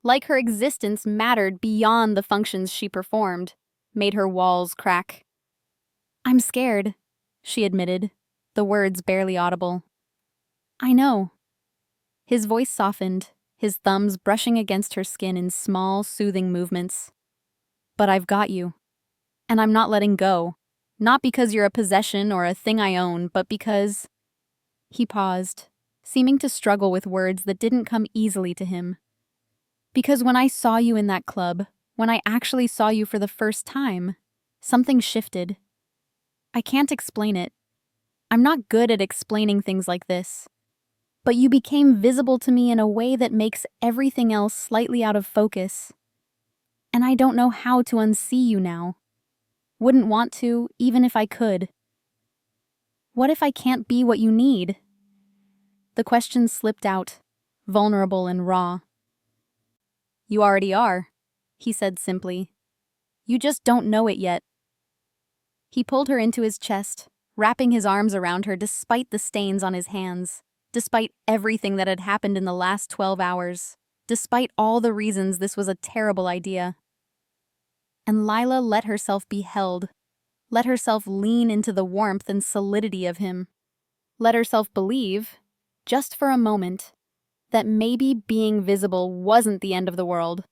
Like her existence mattered beyond the functions she performed, made her walls crack. "I'm scared," she admitted, the words barely audible. "I know." His voice softened, his thumbs brushing against her skin in small, soothing movements. "But I've got you. And I'm not letting go. Not because you're a possession or a thing I own, but because—" He paused, seeming to struggle with words that didn't come easily to him. "Because when I saw you in that club, when I actually saw you for the first time, something shifted. I can't explain it. I'm not good at explaining things like this. But you became visible to me in a way that makes everything else slightly out of focus. And I don't know how to unsee you now. Wouldn't want to, even if I could. What if I can't be what you need?" The question slipped out, vulnerable and raw. "You already are," he said simply. "You just don't know it yet." He pulled her into his chest, wrapping his arms around her despite the stains on his hands, despite everything that had happened in the last 12 hours, despite all the reasons this was a terrible idea. And Lila let herself be held, let herself lean into the warmth and solidity of him, let herself believe, just for a moment, that maybe being visible wasn't the end of the world.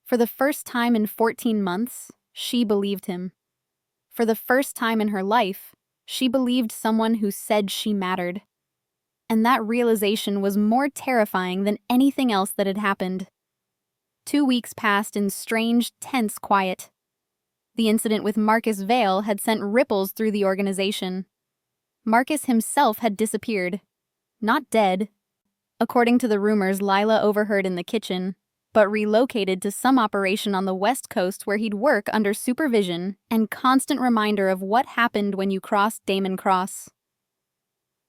For the first time in 14 months, she believed him. For the first time in her life, she believed someone who said she mattered. And that realization was more terrifying than anything else that had happened. 2 weeks passed in strange, tense quiet. The incident with Marcus Vale had sent ripples through the organization. Marcus himself had disappeared. Not dead, according to the rumors Lila overheard in the kitchen, but relocated to some operation on the West Coast where he'd work under supervision and constant reminder of what happened when you crossed Damon Cross.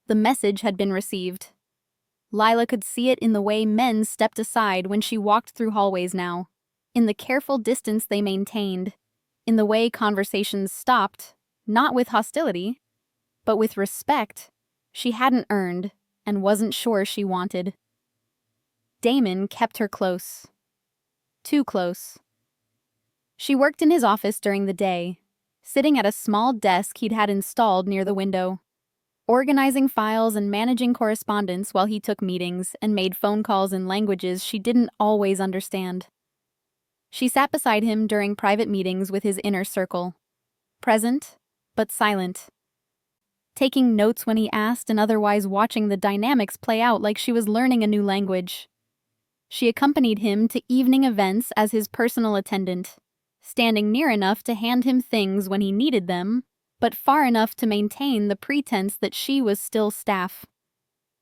The message had been received. Lila could see it in the way men stepped aside when she walked through hallways now, in the careful distance they maintained, in the way conversations stopped, not with hostility, but with respect she hadn't earned and wasn't sure she wanted. Damon kept her close. Too close. She worked in his office during the day, sitting at a small desk he'd had installed near the window, organizing files and managing correspondence while he took meetings and made phone calls in languages she didn't always understand. She sat beside him during private meetings with his inner circle, present but silent, taking notes when he asked and otherwise watching the dynamics play out like she was learning a new language. She accompanied him to evening events as his personal attendant, standing near enough to hand him things when he needed them, but far enough to maintain the pretense that she was still staff.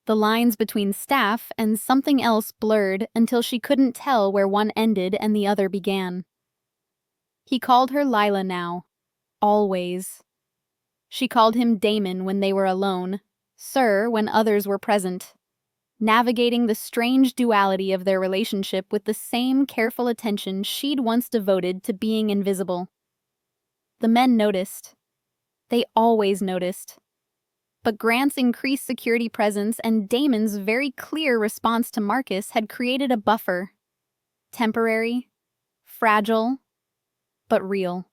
The lines between staff and something else blurred until she couldn't tell where one ended and the other began. He called her Lila now, always. She called him Damon when they were alone, Sir when others were present, navigating the strange duality of their relationship with the same careful attention she'd once devoted to being invisible. The men noticed. They always noticed. But Grant's increased security presence and Damon's very clear response to Marcus had created a buffer. Temporary, fragile, but real.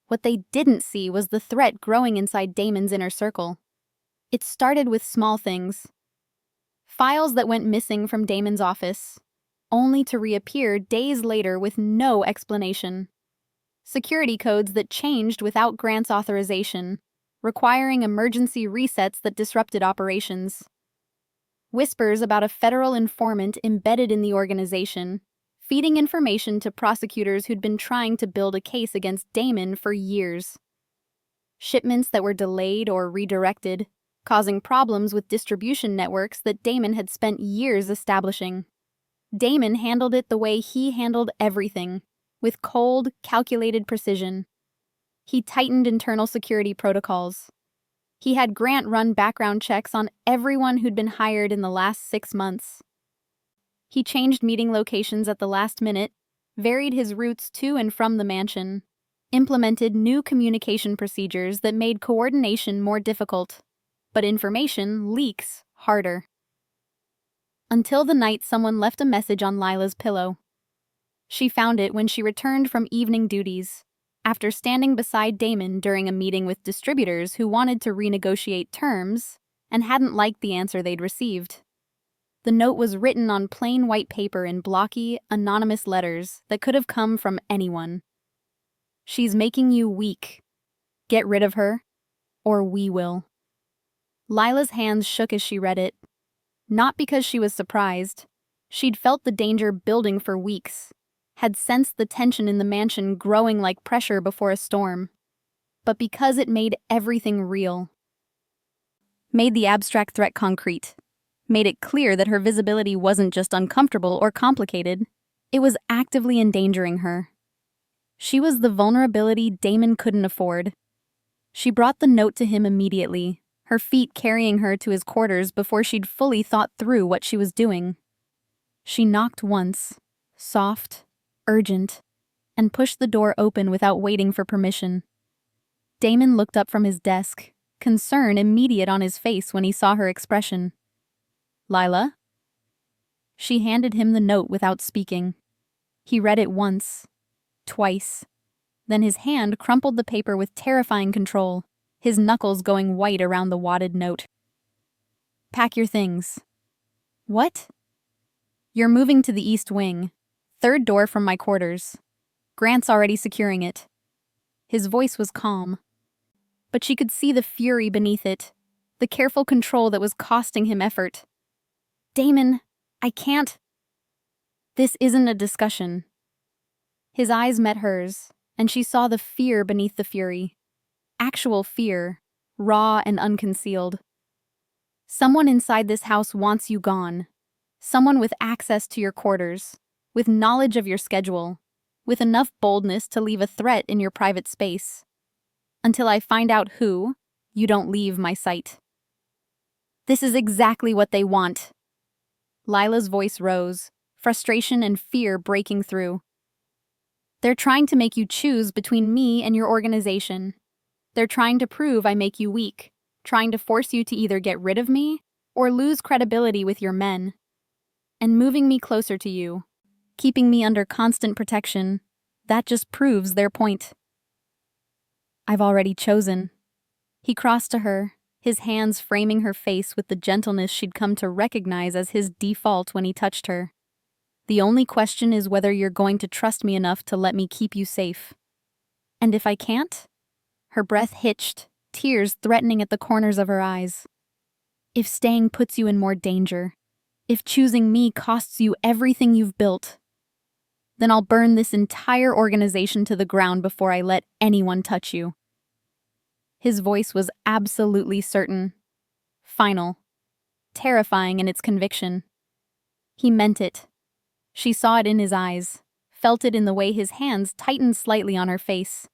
What they didn't see was the threat growing inside Damon's inner circle. It started with small things. Files that went missing from Damon's office, only to reappear days later with no explanation. Security codes that changed without Grant's authorization, requiring emergency resets that disrupted operations. Whispers about a federal informant embedded in the organization, feeding information to prosecutors who'd been trying to build a case against Damon for years. Shipments that were delayed or redirected, causing problems with distribution networks that Damon had spent years establishing. Damon handled it the way he handled everything, with cold, calculated precision. He tightened internal security protocols. He had Grant run background checks on everyone who'd been hired in the last 6 months. He changed meeting locations at the last minute, varied his routes to and from the mansion, implemented new communication procedures that made coordination more difficult, but information leaks harder. Until the night someone left a message on Lila's pillow. She found it when she returned from evening duties, after standing beside Damon during a meeting with distributors who wanted to renegotiate terms and hadn't liked the answer they'd received. The note was written on plain white paper in blocky, anonymous letters that could have come from anyone. "She's making you weak. Get rid of her, or we will." Lila's hands shook as she read it. Not because she was surprised. She'd felt the danger building for weeks, had sensed the tension in the mansion growing like pressure before a storm. But because it made everything real. Made the abstract threat concrete. Made it clear that her visibility wasn't just uncomfortable or complicated, it was actively endangering her. She was the vulnerability Damon couldn't afford. She brought the note to him immediately, her feet carrying her to his quarters before she'd fully thought through what she was doing. She knocked once, soft, urgent, and pushed the door open without waiting for permission. Damon looked up from his desk, concern immediate on his face when he saw her expression. "Lila?" She handed him the note without speaking. He read it once, twice. Then his hand crumpled the paper with terrifying control, his knuckles going white around the wadded note. "Pack your things." "What?" "You're moving to the East Wing. Third door from my quarters. Grant's already securing it." His voice was calm, but she could see the fury beneath it, the careful control that was costing him effort. "Damon, I can't." "This isn't a discussion." His eyes met hers, and she saw the fear beneath the fury. Actual fear, raw and unconcealed. "Someone inside this house wants you gone. Someone with access to your quarters, with knowledge of your schedule, with enough boldness to leave a threat in your private space. Until I find out who, you don't leave my sight." "This is exactly what they want." Lila's voice rose, frustration and fear breaking through. "They're trying to make you choose between me and your organization. They're trying to prove I make you weak, trying to force you to either get rid of me or lose credibility with your men. And moving me closer to you, keeping me under constant protection, that just proves their point." "I've already chosen." He crossed to her, his hands framing her face with the gentleness she'd come to recognize as his default when he touched her. "The only question is whether you're going to trust me enough to let me keep you safe. And if I can't?" Her breath hitched, tears threatening at the corners of her eyes. "If staying puts you in more danger, if choosing me costs you everything you've built, then I'll burn this entire organization to the ground before I let anyone touch you." His voice was absolutely certain, final, terrifying in its conviction. He meant it. She saw it in his eyes, felt it in the way his hands tightened slightly on her face.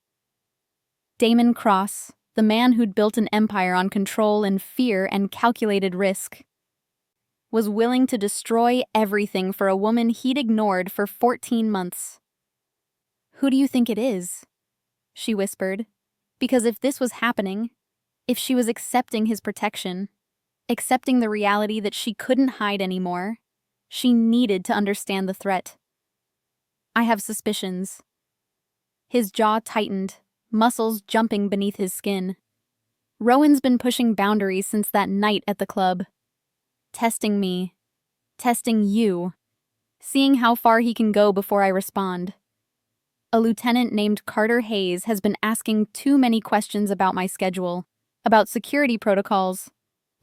Damon Cross, the man who'd built an empire on control and fear and calculated risk, was willing to destroy everything for a woman he'd ignored for 14 months. "Who do you think it is?" she whispered, because if this was happening, if she was accepting his protection, accepting the reality that she couldn't hide anymore, she needed to understand the threat. "I have suspicions." His jaw tightened, muscles jumping beneath his skin. "Rowan's been pushing boundaries since that night at the club. Testing me. Testing you. Seeing how far he can go before I respond. A lieutenant named Carter Hayes has been asking too many questions about my schedule, about security protocols,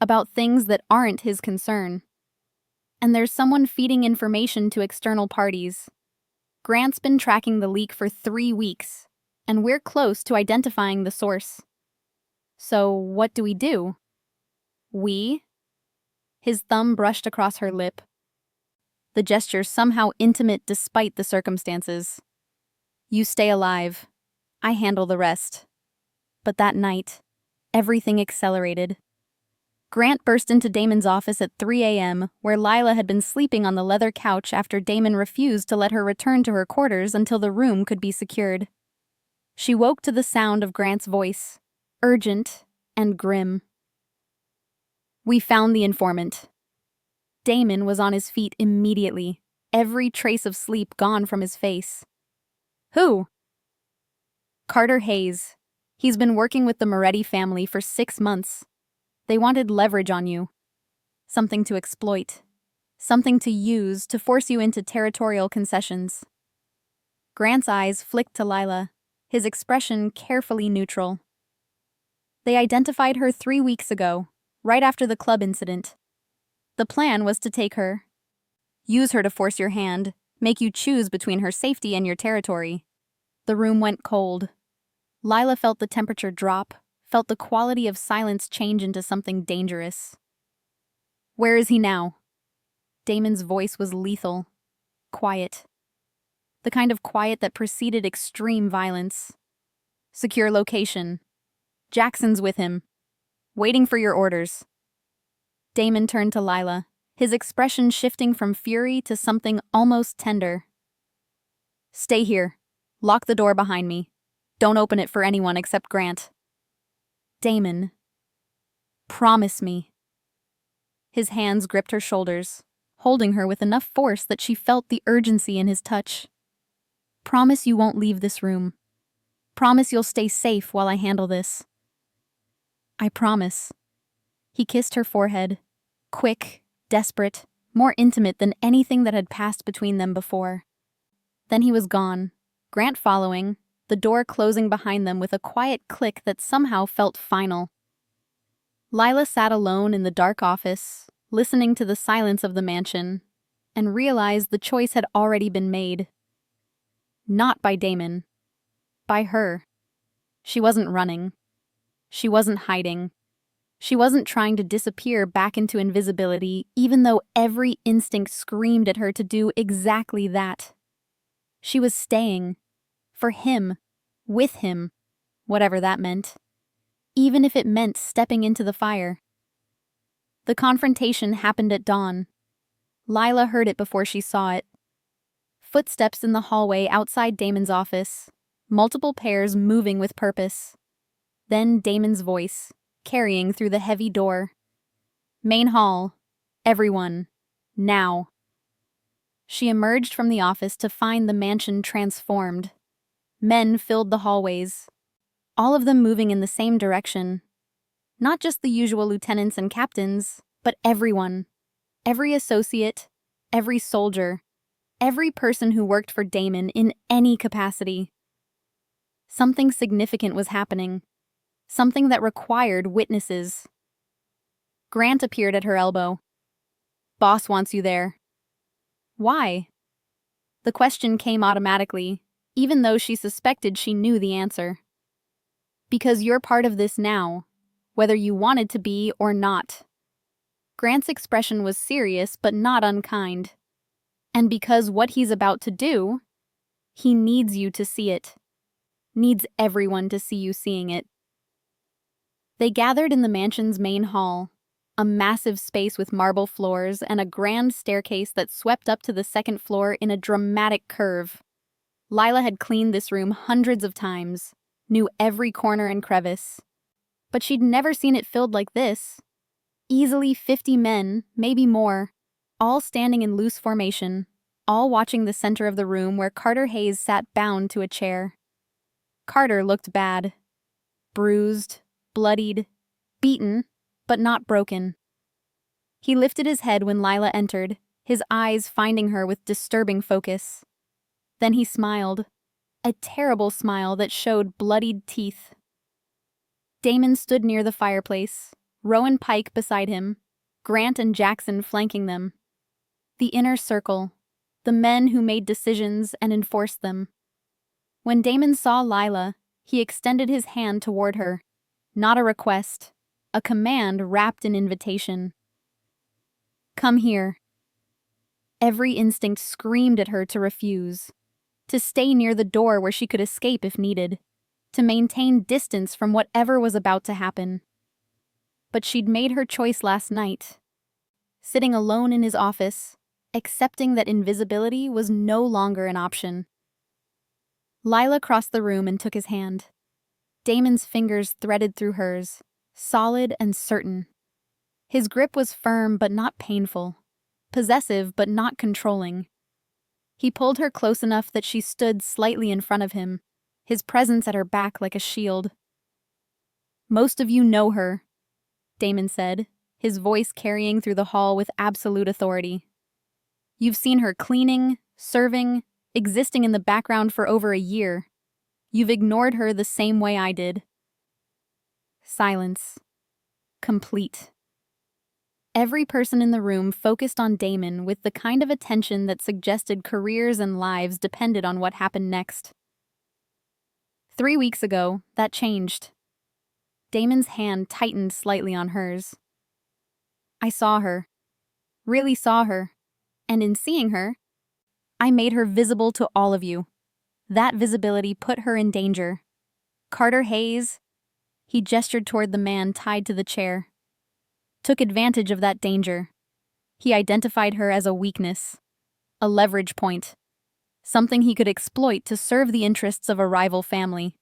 about things that aren't his concern. And there's someone feeding information to external parties. Grant's been tracking the leak for 3 weeks, and we're close to identifying the source. So what do we do?" "We?" His thumb brushed across her lip, the gesture somehow intimate despite the circumstances. "You stay alive. I handle the rest." But that night, everything accelerated. Grant burst into Damon's office at 3 a.m., where Lila had been sleeping on the leather couch after Damon refused to let her return to her quarters until the room could be secured. She woke to the sound of Grant's voice, urgent and grim. "We found the informant." Damon was on his feet immediately, every trace of sleep gone from his face. "Who?" "Carter Hayes. He's been working with the Moretti family for 6 months. They wanted leverage on you. Something to exploit. Something to use to force you into territorial concessions." Grant's eyes flicked to Lila, his expression carefully neutral. "They identified her 3 weeks ago, right after the club incident. The plan was to take her, use her to force your hand, make you choose between her safety and your territory." The room went cold. Lila felt the temperature drop, felt the quality of silence change into something dangerous. "Where is he now?" Damon's voice was lethal. Quiet. The kind of quiet that preceded extreme violence. "Secure location. Jackson's with him. Waiting for your orders." Damon turned to Lila, his expression shifting from fury to something almost tender. "Stay here. Lock the door behind me. Don't open it for anyone except Grant." "Damon, promise me." His hands gripped her shoulders, holding her with enough force that she felt the urgency in his touch. "Promise you won't leave this room. Promise you'll stay safe while I handle this." "I promise." He kissed her forehead, quick, desperate, more intimate than anything that had passed between them before. Then he was gone, Grant following, the door closing behind them with a quiet click that somehow felt final. Lila sat alone in the dark office, listening to the silence of the mansion, and realized the choice had already been made. Not by Damon. By her. She wasn't running. She wasn't hiding. She wasn't trying to disappear back into invisibility, even though every instinct screamed at her to do exactly that. She was staying. For him. With him. Whatever that meant. Even if it meant stepping into the fire. The confrontation happened at dawn. Lila heard it before she saw it. Footsteps in the hallway outside Damon's office. Multiple pairs moving with purpose. Then Damon's voice, carrying through the heavy door. "Main hall. Everyone. Now." She emerged from the office to find the mansion transformed. Men filled the hallways, all of them moving in the same direction. Not just the usual lieutenants and captains, but everyone. Every associate, every soldier, every person who worked for Damon in any capacity. Something significant was happening. Something that required witnesses. Grant appeared at her elbow. "Boss wants you there." "Why?" The question came automatically, even though she suspected she knew the answer. "Because you're part of this now, whether you wanted to be or not." Grant's expression was serious but not unkind. "And because what he's about to do, he needs you to see it. Needs everyone to see you seeing it." They gathered in the mansion's main hall, a massive space with marble floors and a grand staircase that swept up to the second floor in a dramatic curve. Lila had cleaned this room hundreds of times, knew every corner and crevice. But she'd never seen it filled like this. Easily 50 men, maybe more, all standing in loose formation, all watching the center of the room where Carter Hayes sat bound to a chair. Carter looked bad. Bruised, bloodied, beaten, but not broken. He lifted his head when Lila entered, his eyes finding her with disturbing focus. Then he smiled, a terrible smile that showed bloodied teeth. Damon stood near the fireplace, Rowan Pike beside him, Grant and Jackson flanking them. The inner circle, the men who made decisions and enforced them. When Damon saw Lila, he extended his hand toward her. Not a request, a command wrapped in invitation. "Come here." Every instinct screamed at her to refuse, to stay near the door where she could escape if needed, to maintain distance from whatever was about to happen. But she'd made her choice last night, sitting alone in his office, accepting that invisibility was no longer an option. Lila crossed the room and took his hand. Damon's fingers threaded through hers, solid and certain. His grip was firm but not painful, possessive but not controlling. He pulled her close enough that she stood slightly in front of him, his presence at her back like a shield. "Most of you know her," Damon said, his voice carrying through the hall with absolute authority. "You've seen her cleaning, serving, existing in the background for over a year. You've ignored her the same way I did." Silence. Complete. Every person in the room focused on Damon with the kind of attention that suggested careers and lives depended on what happened next. 3 weeks ago, that changed. Damon's hand tightened slightly on hers. "I saw her. Really saw her. And in seeing her, I made her visible to all of you. That visibility put her in danger. Carter Hayes," he gestured toward the man tied to the chair, "took advantage of that danger. He identified her as a weakness, a leverage point, something he could exploit to serve the interests of a rival family."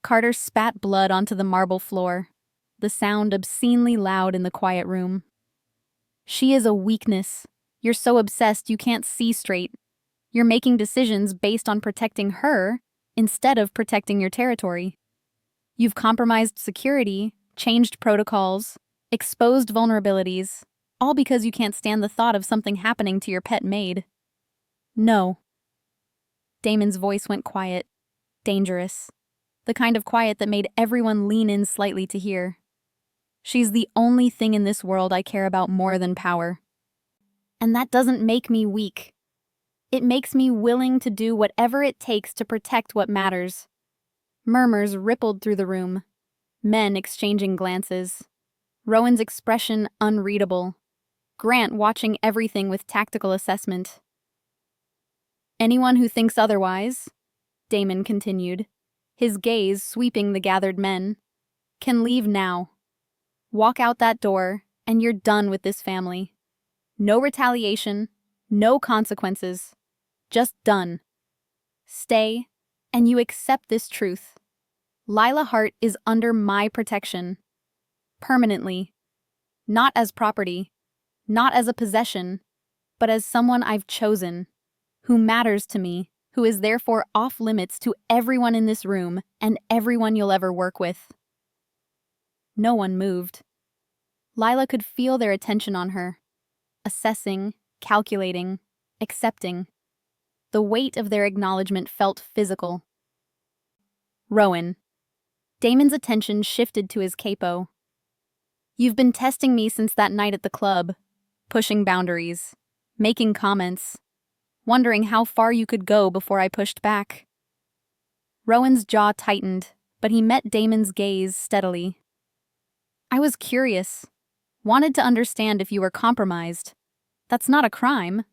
Carter spat blood onto the marble floor, the sound obscenely loud in the quiet room. "She is a weakness. You're so obsessed you can't see straight. You're making decisions based on protecting her instead of protecting your territory. You've compromised security, changed protocols, exposed vulnerabilities, all because you can't stand the thought of something happening to your pet maid." "No." Damon's voice went quiet, dangerous, the kind of quiet that made everyone lean in slightly to hear. "She's the only thing in this world I care about more than power. And that doesn't make me weak. It makes me willing to do whatever it takes to protect what matters." Murmurs rippled through the room, men exchanging glances, Rowan's expression unreadable, Grant watching everything with tactical assessment. "Anyone who thinks otherwise," Damon continued, his gaze sweeping the gathered men, "can leave now. Walk out that door, and you're done with this family. No retaliation, no consequences. Just done. Stay, and you accept this truth. Lila Hart is under my protection. Permanently. Not as property, not as a possession, but as someone I've chosen, who matters to me, who is therefore off limits to everyone in this room and everyone you'll ever work with." No one moved. Lila could feel their attention on her, assessing, calculating, accepting. The weight of their acknowledgement felt physical. "Rowan." Damon's attention shifted to his capo. "You've been testing me since that night at the club, pushing boundaries, making comments, wondering how far you could go before I pushed back." Rowan's jaw tightened, but he met Damon's gaze steadily. "I was curious. Wanted to understand if you were compromised. That's not a crime.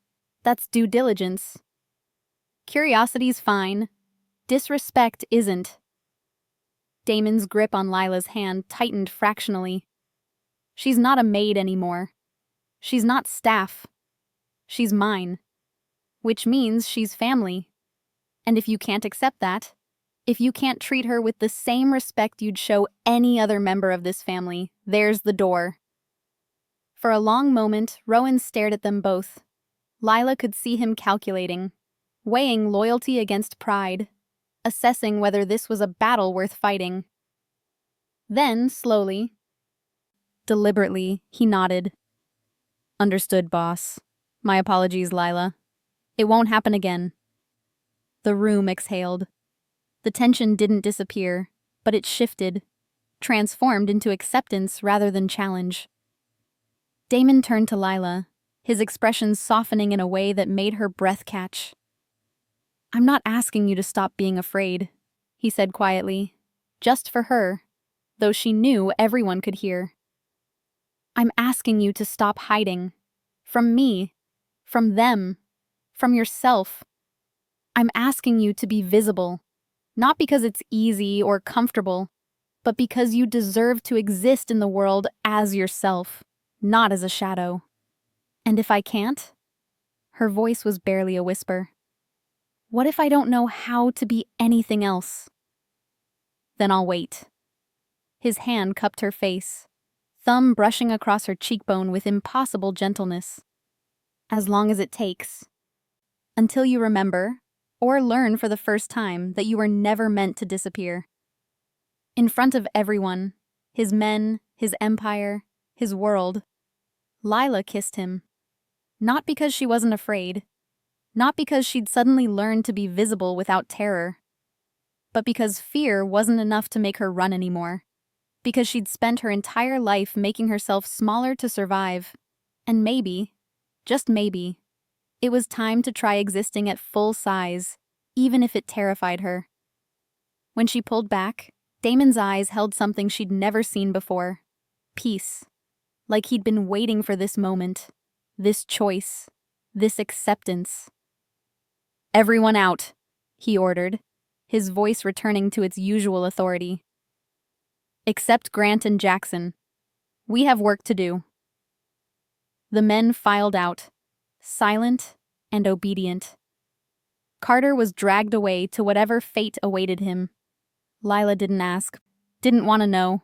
That's due diligence. Curiosity's fine. Disrespect isn't." Damon's grip on Lila's hand tightened fractionally. "She's not a maid anymore. She's not staff. She's mine. Which means she's family. And if you can't accept that, if you can't treat her with the same respect you'd show any other member of this family, there's the door." For a long moment, Rowan stared at them both. Lila could see him calculating, weighing loyalty against pride, assessing whether this was a battle worth fighting. Then, slowly, deliberately, he nodded. "Understood, boss. My apologies, Lila. It won't happen again." The room exhaled. The tension didn't disappear, but it shifted, transformed into acceptance rather than challenge. Damon turned to Lila, his expression softening in a way that made her breath catch. "I'm not asking you to stop being afraid," he said quietly, just for her, though she knew everyone could hear. "I'm asking you to stop hiding. From me, from them, from yourself. I'm asking you to be visible, not because it's easy or comfortable, but because you deserve to exist in the world as yourself, not as a shadow. And if I can't? Her voice was barely a whisper. What if I don't know how to be anything else? Then I'll wait. His hand cupped her face, thumb brushing across her cheekbone with impossible gentleness. As long as it takes. Until you remember, or learn for the first time, that you were never meant to disappear. In front of everyone, his men, his empire, his world, Lila kissed him. Not because she wasn't afraid, not because she'd suddenly learned to be visible without terror, but because fear wasn't enough to make her run anymore. Because she'd spent her entire life making herself smaller to survive. And maybe, just maybe, it was time to try existing at full size, even if it terrified her. When she pulled back, Damon's eyes held something she'd never seen before. Peace. Like he'd been waiting for this moment, this choice, this acceptance. Everyone out, he ordered, his voice returning to its usual authority. Except Grant and Jackson. We have work to do. The men filed out, silent and obedient. Carter was dragged away to whatever fate awaited him. Lila didn't ask, didn't want to know.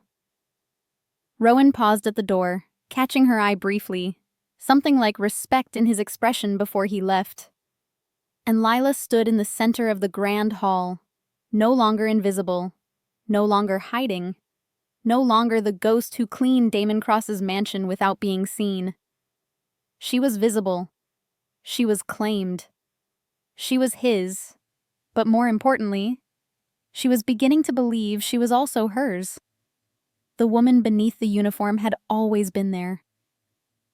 Rowan paused at the door, catching her eye briefly, something like respect in his expression before he left. And Lila stood in the center of the grand hall, no longer invisible, no longer hiding, no longer the ghost who cleaned Damon Cross's mansion without being seen. She was visible. She was claimed. She was his, but more importantly, she was beginning to believe she was also hers. The woman beneath the uniform had always been there.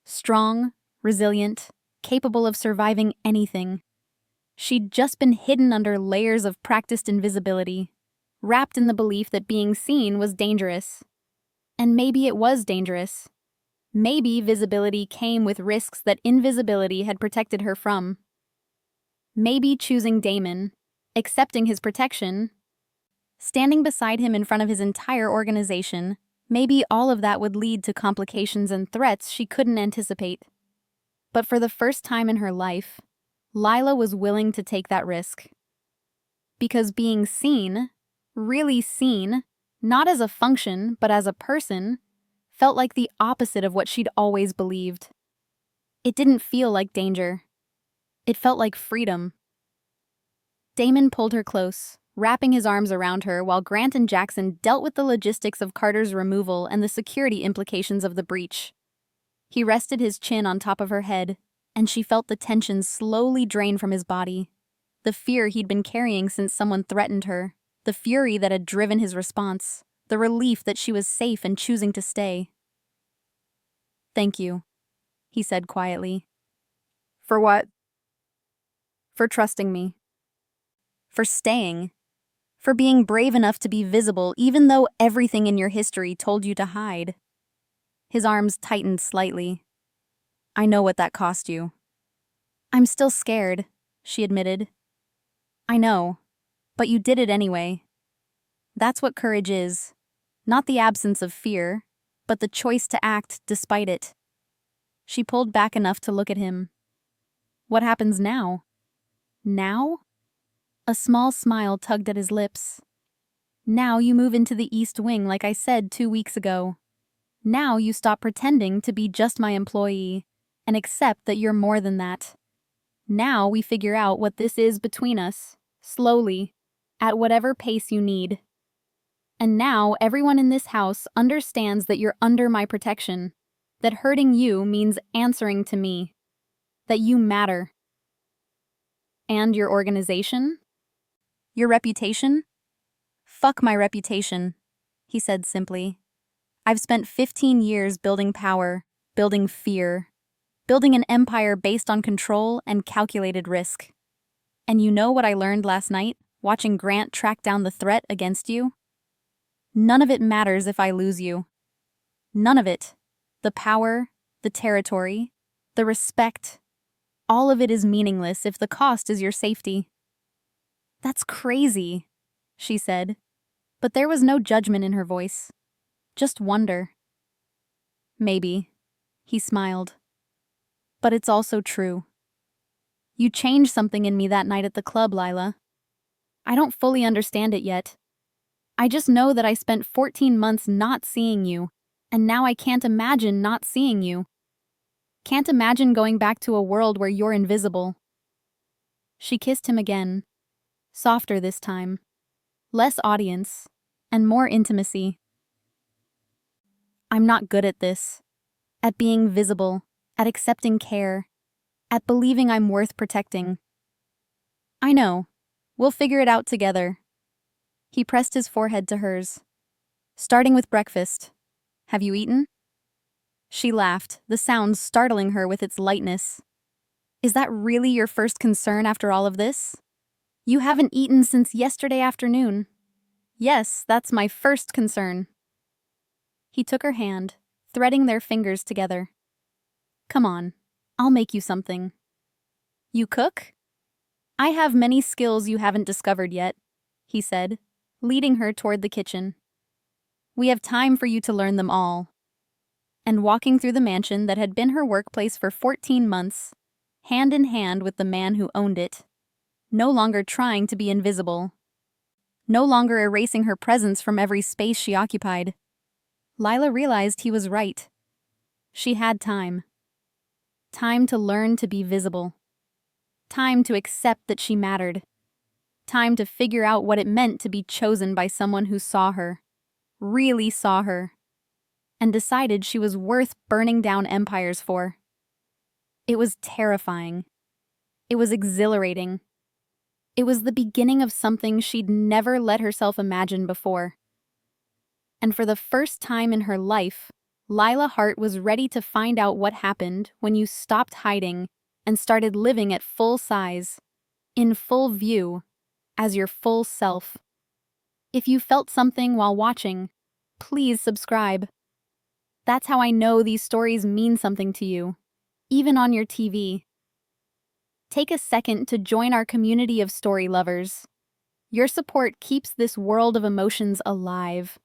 Strong, resilient, capable of surviving anything. She'd just been hidden under layers of practiced invisibility, wrapped in the belief that being seen was dangerous. And maybe it was dangerous. Maybe visibility came with risks that invisibility had protected her from. Maybe choosing Damon, accepting his protection, standing beside him in front of his entire organization, maybe all of that would lead to complications and threats she couldn't anticipate. But for the first time in her life, Lila was willing to take that risk. Because being seen, really seen, not as a function but as a person, felt like the opposite of what she'd always believed. It didn't feel like danger. It felt like freedom. Damon pulled her close, wrapping his arms around her while Grant and Jackson dealt with the logistics of Carter's removal and the security implications of the breach. He rested his chin on top of her head, and she felt the tension slowly drain from his body. The fear he'd been carrying since someone threatened her, the fury that had driven his response, the relief that she was safe and choosing to stay. "Thank you," he said quietly. "For what?" "For trusting me. For staying. For being brave enough to be visible even though everything in your history told you to hide." His arms tightened slightly. "I know what that cost you." "I'm still scared," she admitted. "I know, but you did it anyway. That's what courage is. Not the absence of fear, but the choice to act despite it." She pulled back enough to look at him. "What happens now?" "Now?" A small smile tugged at his lips. "Now you move into the East Wing like I said 2 weeks ago. Now you stop pretending to be just my employee and accept that you're more than that. Now we figure out what this is between us, slowly, at whatever pace you need. And now everyone in this house understands that you're under my protection, that hurting you means answering to me, that you matter." "And your organization? Your reputation?" "Fuck my reputation," he said simply. "I've spent 15 years building power, building fear, building an empire based on control and calculated risk. And you know what I learned last night, watching Grant track down the threat against you? None of it matters if I lose you. None of it. The power, the territory, the respect, all of it is meaningless if the cost is your safety." "That's crazy," she said. But there was no judgment in her voice, just wonder. Maybe, he smiled. But it's also true. You changed something in me that night at the club, Lila. I don't fully understand it yet. I just know that I spent 14 months not seeing you, and now I can't imagine not seeing you. Can't imagine going back to a world where you're invisible. She kissed him again, softer this time. Less audience, and more intimacy. I'm not good at this. At being visible, at accepting care, at believing I'm worth protecting. I know. We'll figure it out together. He pressed his forehead to hers. Starting with breakfast. Have you eaten? She laughed, the sound startling her with its lightness. Is that really your first concern after all of this? You haven't eaten since yesterday afternoon. Yes, that's my first concern. He took her hand, threading their fingers together. Come on, I'll make you something. You cook? I have many skills you haven't discovered yet, he said, leading her toward the kitchen. We have time for you to learn them all. And walking through the mansion that had been her workplace for 14 months, hand in hand with the man who owned it, no longer trying to be invisible, no longer erasing her presence from every space she occupied, Lila realized he was right. She had time. Time to learn to be visible. Time to accept that she mattered. Time to figure out what it meant to be chosen by someone who saw her, really saw her, and decided she was worth burning down empires for. It was terrifying. It was exhilarating. It was the beginning of something she'd never let herself imagine before. And for the first time in her life, Lila Hart was ready to find out what happened when you stopped hiding and started living at full size, in full view, as your full self. If you felt something while watching, please subscribe. That's how I know these stories mean something to you, even on your TV. Take a second to join our community of story lovers. Your support keeps this world of emotions alive.